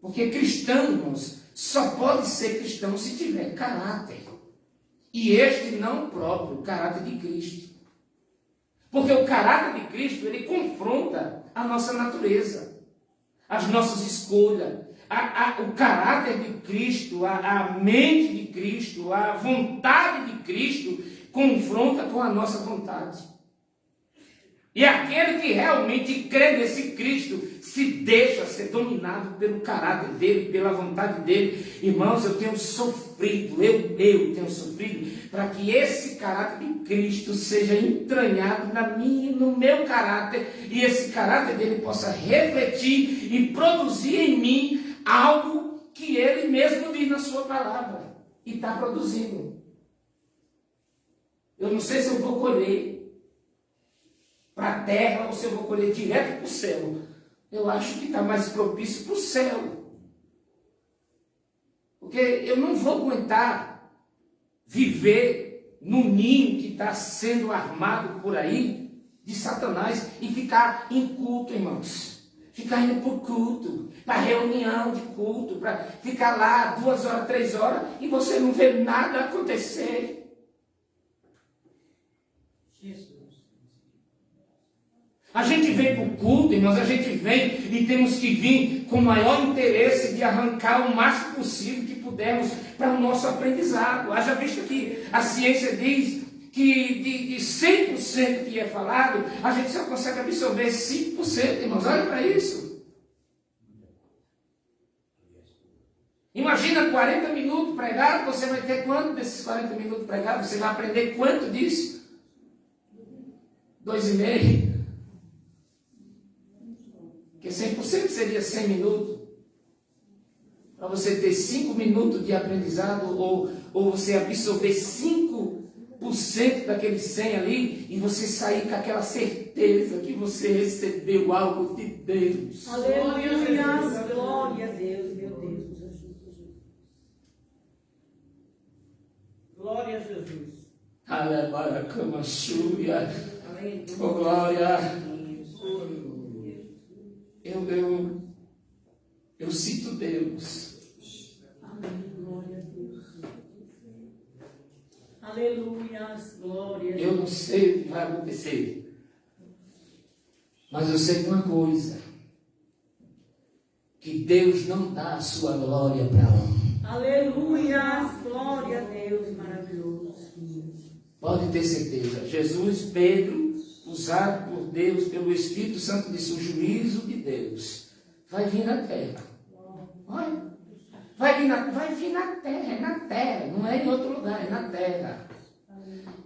Porque cristão, irmãos, só pode ser cristão se tiver caráter. E este não próprio, o caráter de Cristo. Porque o caráter de Cristo, ele confronta a nossa natureza, as nossas escolhas. O caráter de Cristo, a mente de Cristo, a vontade de Cristo confronta com a nossa vontade. E aquele que realmente crê nesse Cristo se deixa ser dominado pelo caráter dele, pela vontade dele. Irmãos, eu tenho sofrido, eu tenho sofrido para que esse caráter de Cristo seja entranhado no meu caráter e esse caráter dele possa refletir e produzir em mim algo que ele mesmo diz na sua palavra e está produzindo. Eu não sei se eu vou colher para a terra ou se eu vou colher direto para o céu. Eu acho que está mais propício para o céu. Porque eu não vou aguentar viver no ninho que está sendo armado por aí de Satanás e ficar em culto, irmãos. Ficar indo para o culto, para reunião de culto, para ficar lá 2 horas, 3 horas e você não vê nada acontecer. A gente vem para o culto, irmãos, a gente vem e temos que vir com o maior interesse de arrancar o máximo possível que pudermos para o nosso aprendizado. Haja visto que a ciência diz que de 100% que é falado, a gente só consegue absorver 5%, irmãos. Olha para isso. Imagina 40 minutos pregado, você vai ter quanto desses 40 minutos pregados? Você vai aprender quanto disso? 2,5. Porque 100% seria 100 minutos. Para você ter 5 minutos de aprendizado, ou você absorver 5% daquele 100 ali e você sair com aquela certeza que você recebeu algo de Deus. Aleluia, glória a Deus, meu Deus. Glória a Jesus. Aleluia, camachuia. Oh, glória. Eu sinto Deus. Amém, glória a Deus. Aleluia, glória a Deus. Eu não sei o que vai acontecer. Mas eu sei uma coisa. Que Deus não dá a sua glória para homem. Aleluia, glória a Deus, maravilhoso. Pode ter certeza. Jesus, Pedro, usado por Deus, pelo Espírito Santo, disse: o juízo de Deus vai vir na terra. Olha, vai vir na terra, é na terra, não é em outro lugar, é na terra.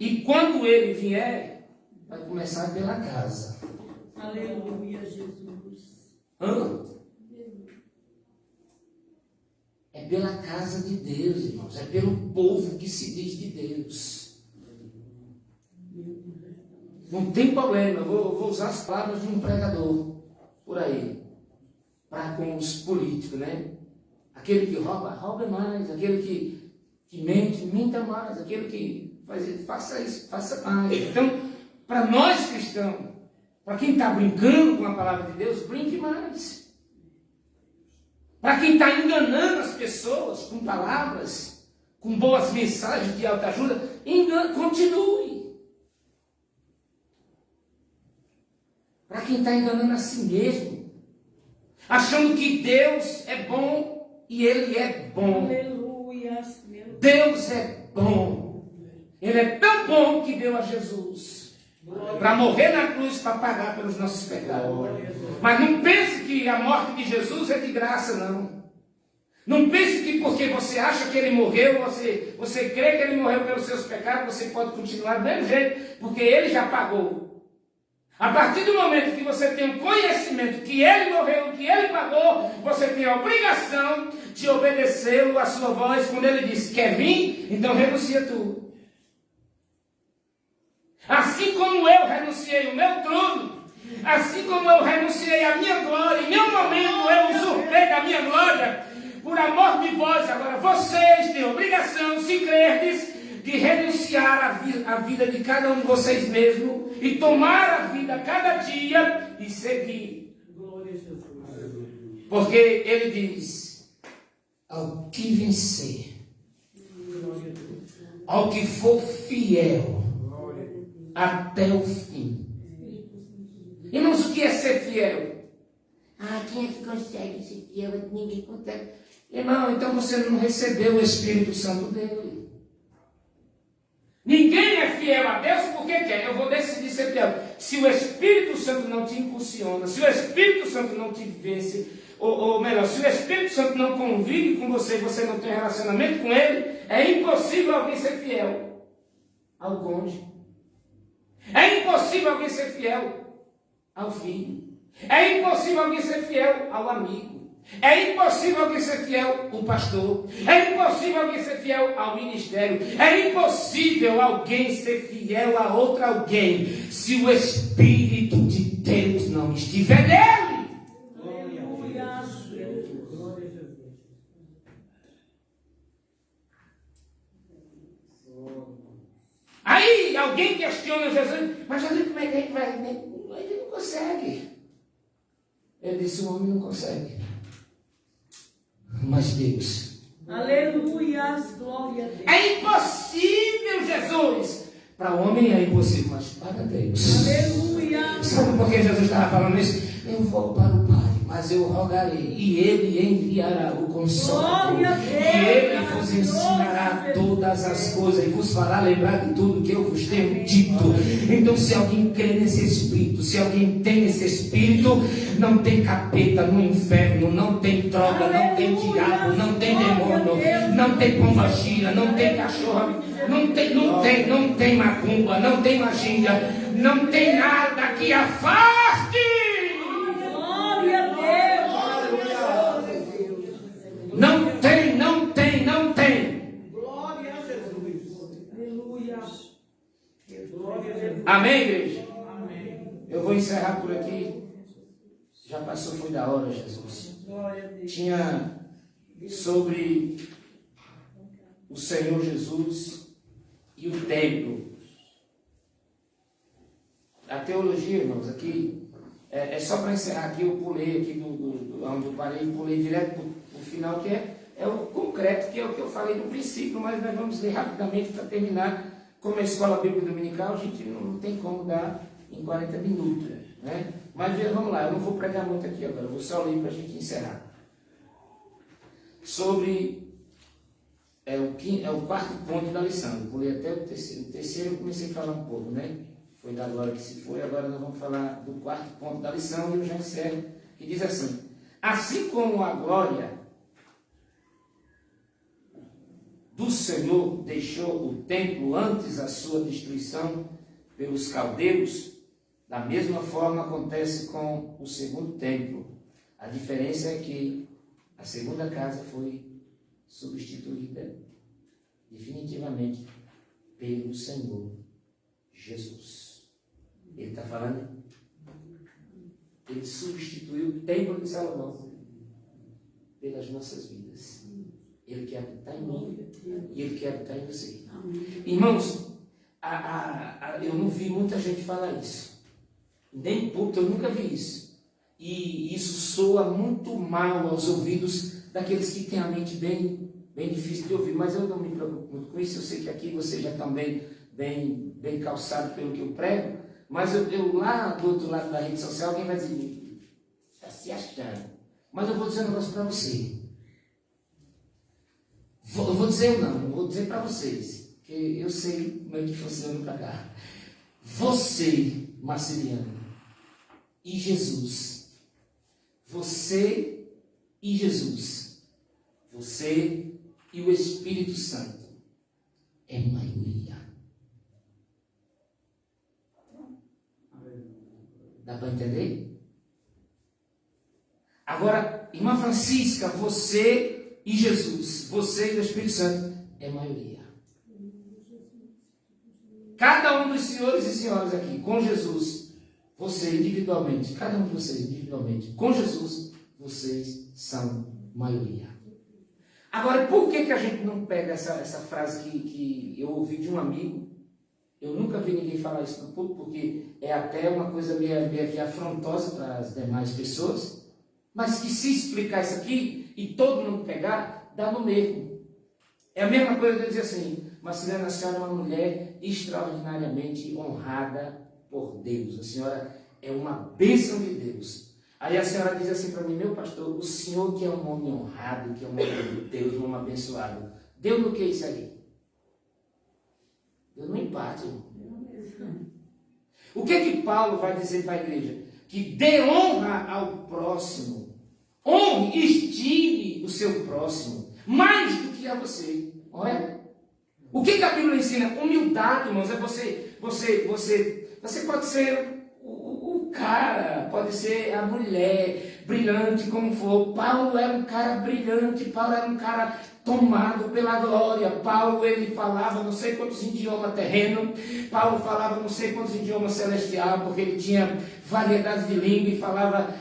E quando ele vier, vai começar pela casa. Aleluia, Jesus. É pela casa de Deus, irmãos. É pelo povo que se diz de Deus. Não tem problema. Eu vou usar as palavras de um pregador por aí. Para com os políticos, né? Aquele que rouba, rouba mais. Aquele que mente, minta mais. Aquele que faça isso, faça mais. Então, para nós cristãos, para quem está brincando com a palavra de Deus, brinque mais. Para quem está enganando as pessoas com palavras, com boas mensagens de autoajuda, continue. Para quem está enganando a si mesmo, achando que Deus é bom e Ele é bom. Aleluia, meu Deus é bom. Ele é tão bom que deu a Jesus para morrer na cruz para pagar pelos nossos pecados. Mas não pense que a morte de Jesus é de graça, não. Não pense que porque você acha que Ele morreu, você crê que Ele morreu pelos seus pecados, você pode continuar do mesmo jeito, porque Ele já pagou. A partir do momento que você tem o conhecimento que Ele morreu, que Ele pagou, você tem a obrigação de obedecê-lo, a sua voz, quando Ele diz: quer vir? Então renuncia tudo. Assim como eu renunciei o meu trono, assim como eu renunciei a minha glória, em nenhum momento eu usurpei da minha glória, por amor de vós, agora vocês têm a obrigação, se crerdes, de renunciar a vida de cada um de vocês mesmos e tomar a vida cada dia e seguir. Glória a Jesus. Porque Ele diz: ao que vencer, ao que for fiel até o fim. Irmãos, o que é ser fiel? Quem é que consegue ser fiel? Ninguém consegue. Irmão, então você não recebeu o Espírito Santo dele. Ninguém é fiel a Deus porque quer. Eu vou decidir ser fiel. Se o Espírito Santo não te impulsiona, se o Espírito Santo não te vence, ou melhor, se o Espírito Santo não convive com você e você não tem relacionamento com Ele, é impossível alguém ser fiel ao cônjuge. É impossível alguém ser fiel ao filho. É impossível alguém ser fiel ao amigo. É impossível alguém ser fiel ao pastor. É impossível alguém ser fiel ao ministério. É impossível alguém ser fiel a outro alguém se o Espírito de Deus não estiver nele. Glória a Jesus. Glória a Jesus. Aí alguém questiona Jesus: mas Jesus, como é que ele vai? Ele não consegue. Ele disse: o homem não consegue, mas Deus. Aleluia, glória a Deus. É impossível, Jesus. Para o homem é impossível, mas para Deus. Aleluia. Sabe por que Jesus estava falando isso? Eu vou para o Pai, mas eu rogarei, e Ele enviará o Consolador, Glória a Deus. e Ele vos ensinará todas as coisas, e vos fará lembrar de tudo que eu vos tenho dito. Então, se alguém crê nesse Espírito, se alguém tem esse Espírito, não tem capeta no inferno, não tem droga, não tem diabo, não tem demônio, não tem pombagira, não tem cachorro, não tem macumba, não tem magia, não tem nada que afaste. Glória a Deus. Não tem. Glória a Jesus. Aleluia. Amém, igreja? Amém. Eu vou encerrar por aqui. Já passou, foi da hora, Jesus. Glória a Deus. Tinha sobre o Senhor Jesus e o templo. A teologia, irmãos, aqui, é só para encerrar aqui, eu pulei aqui onde eu parei, pulei direto para o final, que é o concreto, que é o que eu falei no princípio, mas nós vamos ler rapidamente para terminar. Como a escola bíblica dominical, a gente não tem como dar em 40 minutos, né? Mas vamos lá, eu não vou pregar muito aqui agora, eu vou só ler para a gente encerrar. Sobre o quarto ponto da lição. Eu vou ler até o terceiro. O terceiro eu comecei a falar um pouco, né? Foi da glória que se foi, agora nós vamos falar do quarto ponto da lição e eu já encerro, que diz assim: assim como a glória do Senhor deixou o templo antes da sua destruição pelos caldeus, da mesma forma acontece com o segundo templo. A diferença é que a segunda casa foi substituída definitivamente pelo Senhor Jesus. Ele está falando, ele substituiu o templo de Salomão pelas nossas vidas. Ele quer habitar em mim e ele quer habitar em você. Irmãos, eu não vi muita gente falar isso. Nem público, eu nunca vi isso. E isso soa muito mal aos ouvidos daqueles que têm a mente bem difícil de ouvir. Mas eu não me preocupo muito com isso. Eu sei que aqui você já está bem calçado pelo que eu prego. Mas eu lá do outro lado da rede social, alguém vai dizer, está se achando. Mas eu vou dizer um negócio para você. Eu vou dizer não vou dizer para vocês, que eu sei como é que funciona para cá. Você, Marceliano, e Jesus, você e Jesus, você e o Espírito Santo, é maioria. Dá para entender? Agora, irmã Francisca, você e Jesus, você e o Espírito Santo, é maioria. Cada um dos senhores e senhoras aqui, com Jesus, você individualmente, cada um de vocês individualmente, com Jesus, vocês são maioria. Agora, por que a gente não pega essa frase que eu ouvi de um amigo? Eu nunca vi ninguém falar isso no público, porque é até uma coisa meio afrontosa para as demais pessoas, mas que se explicar isso aqui e todo mundo pegar, dá no mesmo. É a mesma coisa de eu dizer assim, Marceliana, a senhora é uma mulher extraordinariamente honrada por Deus. A senhora é uma bênção de Deus. Aí a senhora diz assim para mim, meu pastor, o senhor que é um homem honrado, que é um homem de Deus, um homem abençoado, deu no que isso aí? Deu no empate. O que Paulo vai dizer para a igreja? Que dê honra ao próximo. Honre, estime o seu próximo, mais do que a você. Olha. O que a Bíblia ensina? Humildade, irmãos, é você pode ser o cara, pode ser a mulher, brilhante como for. Paulo era um cara brilhante, Paulo era um cara tomado pela glória. Paulo, ele falava não sei quantos idiomas terrenos, Paulo falava não sei quantos idiomas celestiais, porque ele tinha variedades de língua e falava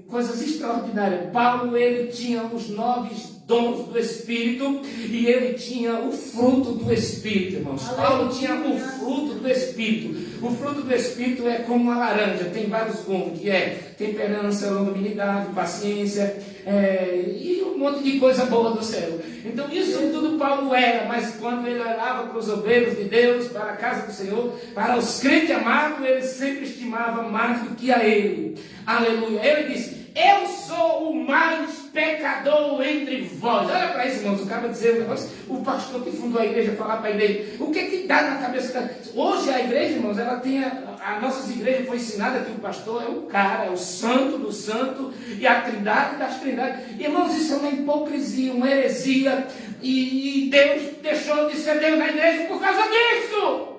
coisas extraordinárias. Paulo, ele tinha os 9 dons do Espírito e ele tinha o fruto do Espírito, irmãos. Paulo tinha o fruto do Espírito. O fruto do Espírito é como uma laranja, tem vários gomos, que é temperança, longanimidade, paciência, e um monte de coisa boa do céu. Então isso tudo Paulo era, mas quando ele olhava para os obreiros de Deus, para a casa do Senhor, para os crentes amados, ele sempre estimava mais do que a ele. Aleluia. Ele disse, eu sou o mais pecador entre vós. Olha para isso, irmãos, o cara dizer um negócio, o pastor que fundou a igreja, falar para a igreja, o que dá na cabeça da... Hoje a igreja, irmãos, ela tem, a nossas igrejas foi ensinada que o pastor é o cara, é o santo do santo, e a trindade das trindades. Irmãos, isso é uma hipocrisia, uma heresia, e Deus deixou de ser Deus na igreja por causa disso.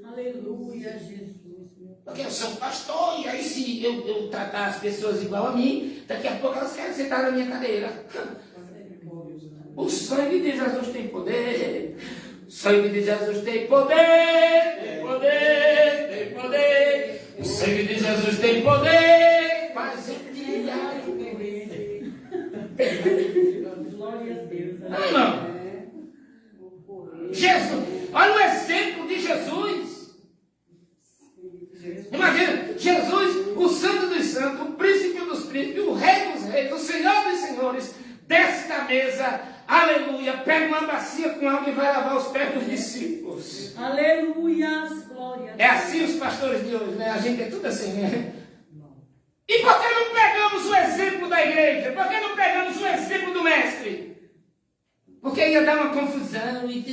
Aleluia, Jesus. Porque eu sou pastor, e aí se eu tratar as pessoas igual a mim, daqui a pouco elas querem sentar na minha cadeira. O sangue de Jesus tem poder. O sangue de Jesus tem poder, tem poder, tem poder. O sangue de Jesus tem poder. Faz o dia. Glória a Deus. Não. Jesus, olha o exemplo de Jesus. Imagina, Jesus, o Santo dos Santos, o Príncipe dos Príncipes, o Rei dos Reis, o Senhor dos Senhores, desce da mesa, aleluia, pega uma bacia com água e vai lavar os pés dos discípulos. Aleluia, glória a Deus. É assim os pastores de hoje, né? A gente é tudo assim, né? E por que não pegamos o exemplo da igreja? Por que não pegamos o exemplo do mestre? Porque ia dar uma confusão e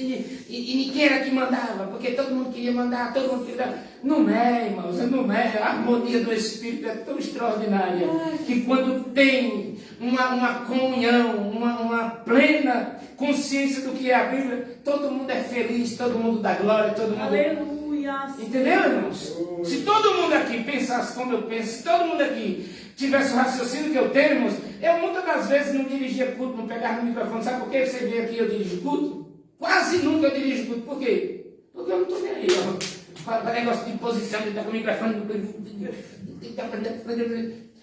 ninguém era que mandava, porque todo mundo queria mandar, todo mundo queria dar. Não é, irmãos, não é. A harmonia do Espírito é tão extraordinária que quando tem uma comunhão, uma plena consciência do que é a Bíblia, todo mundo é feliz, todo mundo dá glória, todo mundo... Aleluia. Entendeu, irmãos? Se todo mundo aqui pensasse como eu penso, se todo mundo aqui tivesse o raciocínio que eu tenho, irmãos, eu muitas das vezes não dirigia culto, não pegava no microfone. Sabe por que você vê aqui eu dirijo culto? Quase nunca eu dirijo culto. Por quê? Porque eu não estou nem aí, ó. Negócio de posição, de estar com o microfone.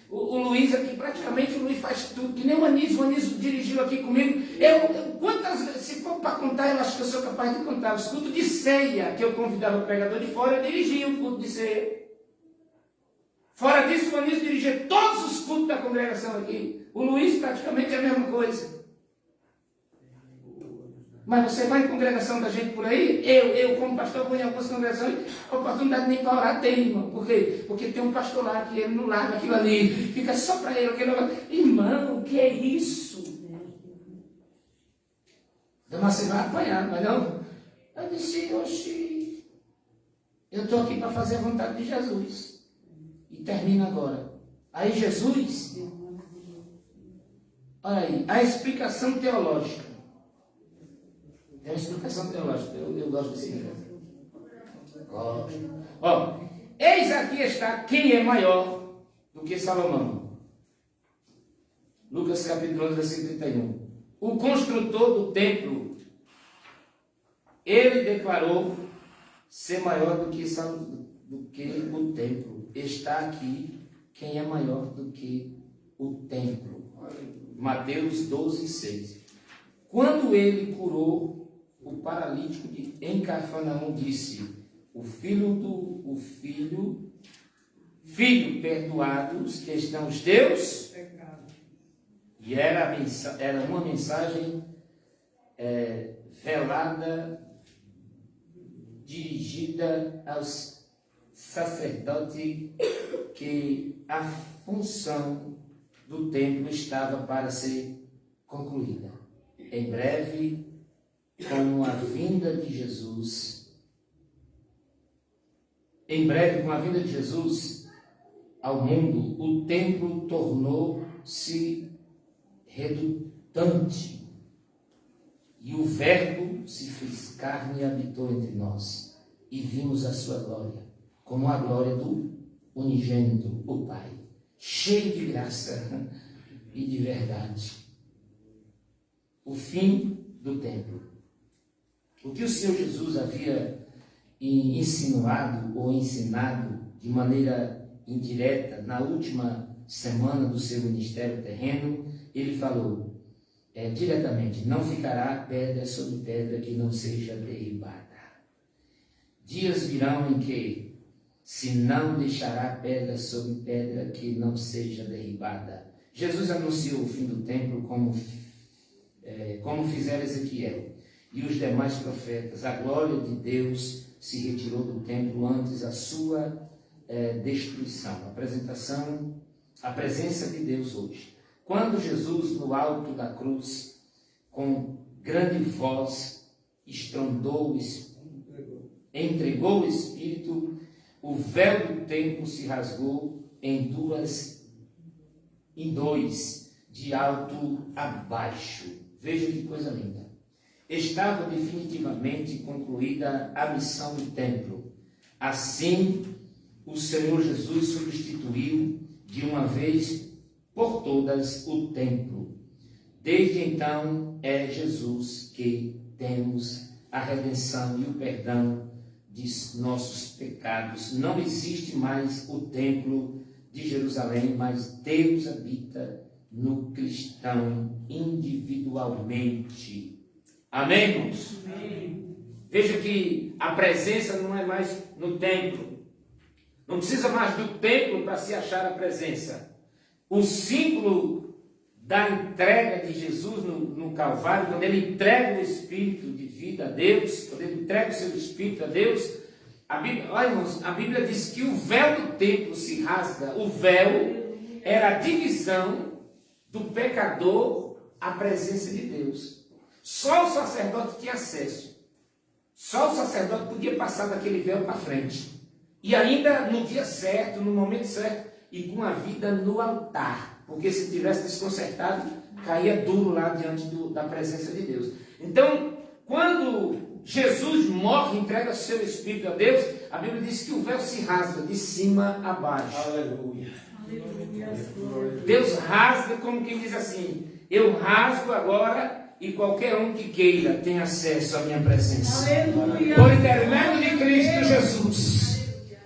O Luiz aqui, praticamente o Luiz faz tudo, que nem o Anísio dirigiu aqui comigo. Quantas vezes, se for para contar, eu acho que eu sou capaz de contar. Os cultos de ceia, que eu convidava o pregador de fora, eu dirigia o culto de ceia. Fora disso, o Anísio dirigia todos os cultos da congregação aqui. O Luiz praticamente é a mesma coisa. Mas você vai em congregação da gente por aí? Eu como pastor, vou em algumas congregações, a oportunidade nem para orar tem, irmão. Por quê? Porque tem um pastor lá que ele não larga aquilo ali, fica só para ele. Irmão, o que é isso? Mas você vai apanhar, mas não? Eu disse, oxi, eu estou aqui para fazer a vontade de Jesus. E termina agora. Aí Jesus, olha aí, a explicação teológica. É uma explicação teológica, eu gosto desse negócio. Ó, eis aqui está quem é maior do que Salomão. Lucas capítulo 11, versículo 31. O construtor do templo, ele declarou ser maior do que o templo. Está aqui quem é maior do que o templo. Mateus 12, 6. Quando ele curou o paralítico em Cafarnaum, disse: filho perdoados estão os teus. E era uma mensagem velada, dirigida aos sacerdotes, que a função do templo estava para ser concluída. Em breve, com a vinda de Jesus, ao mundo, o templo tornou-se redundante e o Verbo se fez carne e habitou entre nós, e vimos a sua glória, como a glória do unigênito, o Pai, cheio de graça e de verdade. O fim do templo. O que o Senhor Jesus havia insinuado ou ensinado de maneira indireta na última semana do seu ministério terreno, ele falou diretamente: não ficará pedra sobre pedra que não seja derribada. Dias virão em que se não deixará pedra sobre pedra que não seja derribada. Jesus anunciou o fim do templo como fizera Ezequiel e os demais profetas. A glória de Deus se retirou do templo antes da sua destruição. A presença de Deus hoje. Quando Jesus, no alto da cruz, com grande voz, estrondou, entregou o Espírito, o véu do templo se rasgou em dois, de alto a baixo. Veja que coisa linda. Estava definitivamente concluída a missão do templo. Assim, o Senhor Jesus substituiu de uma vez por todas o templo. Desde então, é Jesus que temos a redenção e o perdão de nossos pecados. Não existe mais o templo de Jerusalém, mas Deus habita no cristão individualmente. Amém, irmãos? Amém. Veja que a presença não é mais no templo. Não precisa mais do templo para se achar a presença. O símbolo da entrega de Jesus no Calvário, quando ele entrega o Espírito de vida a Deus, quando ele entrega o seu Espírito a Deus, olha, irmãos, a Bíblia diz que o véu do templo se rasga. O véu era a divisão do pecador à presença de Deus. Só o sacerdote tinha acesso. Só o sacerdote podia passar daquele véu para frente. E ainda no dia certo, no momento certo, e com a vida no altar. Porque se tivesse desconcertado, caía duro lá diante da presença de Deus. Então, quando Jesus morre e entrega o seu Espírito a Deus, a Bíblia diz que o véu se rasga de cima a baixo. Aleluia. Deus rasga como quem diz assim: eu rasgo agora e qualquer um que queira tem acesso à minha presença. Aleluia. Por intermédio de Cristo Jesus.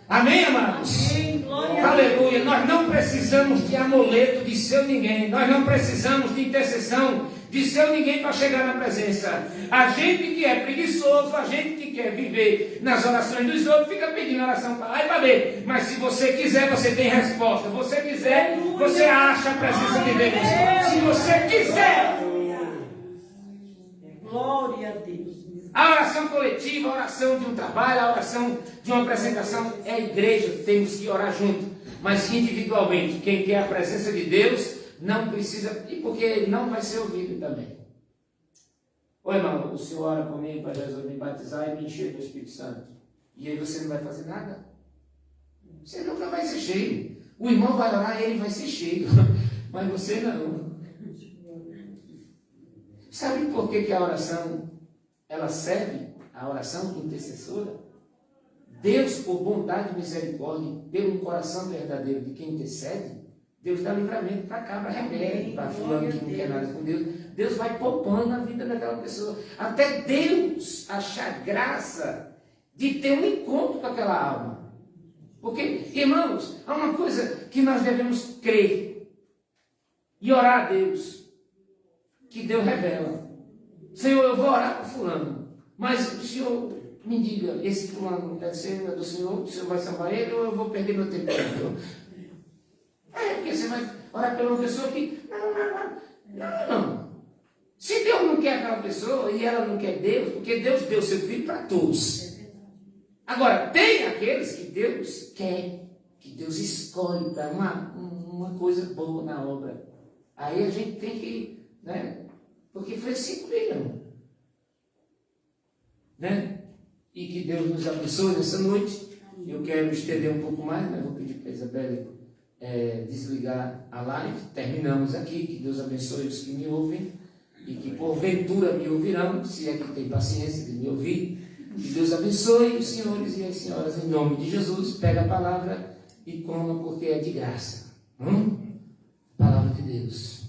Amém, amados? Amém. Glória Aleluia. Nós não precisamos de amuleto de seu ninguém. Nós não precisamos de intercessão de seu ninguém para chegar na presença. A gente que é preguiçoso, a gente que quer viver nas orações dos outros, fica pedindo oração para lá e para ver. Mas se você quiser, você tem resposta. Se você quiser, você acha a presença de Deus. Se você quiser. Glória a Deus. A oração coletiva, a oração de um trabalho, a oração de uma apresentação é a igreja, temos que orar junto, mas individualmente. Quem quer a presença de Deus não precisa, e porque não vai ser ouvido também. Ô irmão, o senhor ora comigo para Jesus me batizar e me encher do Espírito Santo, e aí você não vai fazer nada? Você nunca vai ser cheio. O irmão vai orar e ele vai ser cheio, mas você não. Sabe por que a oração ela serve, a oração intercessora? Deus, por bondade e misericórdia, pelo coração verdadeiro de quem intercede, Deus dá livramento para cabra rebelde, para fulano que não quer nada com Deus. Deus vai poupando a vida daquela pessoa. Até Deus achar graça de ter um encontro com aquela alma. Porque, irmãos, há uma coisa que nós devemos crer e orar a Deus, que Deus revela. Senhor, eu vou orar para fulano, mas o Senhor me diga, esse fulano é do Senhor, o Senhor vai salvar ele ou eu vou perder meu tempo? Porque você vai orar pela uma pessoa que... Não. Se Deus não quer aquela pessoa e ela não quer Deus, porque Deus deu seu filho para todos. Agora, tem aqueles que Deus quer, que Deus escolhe para uma coisa boa na obra. Aí a gente tem que... Porque foi assim comigo, E que Deus nos abençoe nessa noite. Eu quero estender um pouco mais, mas vou pedir para a Isabelle desligar a live. Terminamos aqui. Que Deus abençoe os que me ouvem e que porventura me ouvirão, se é que tem paciência de me ouvir. Que Deus abençoe os senhores e as senhoras em nome de Jesus. Pega a palavra e coma, porque é de graça. Palavra de Deus.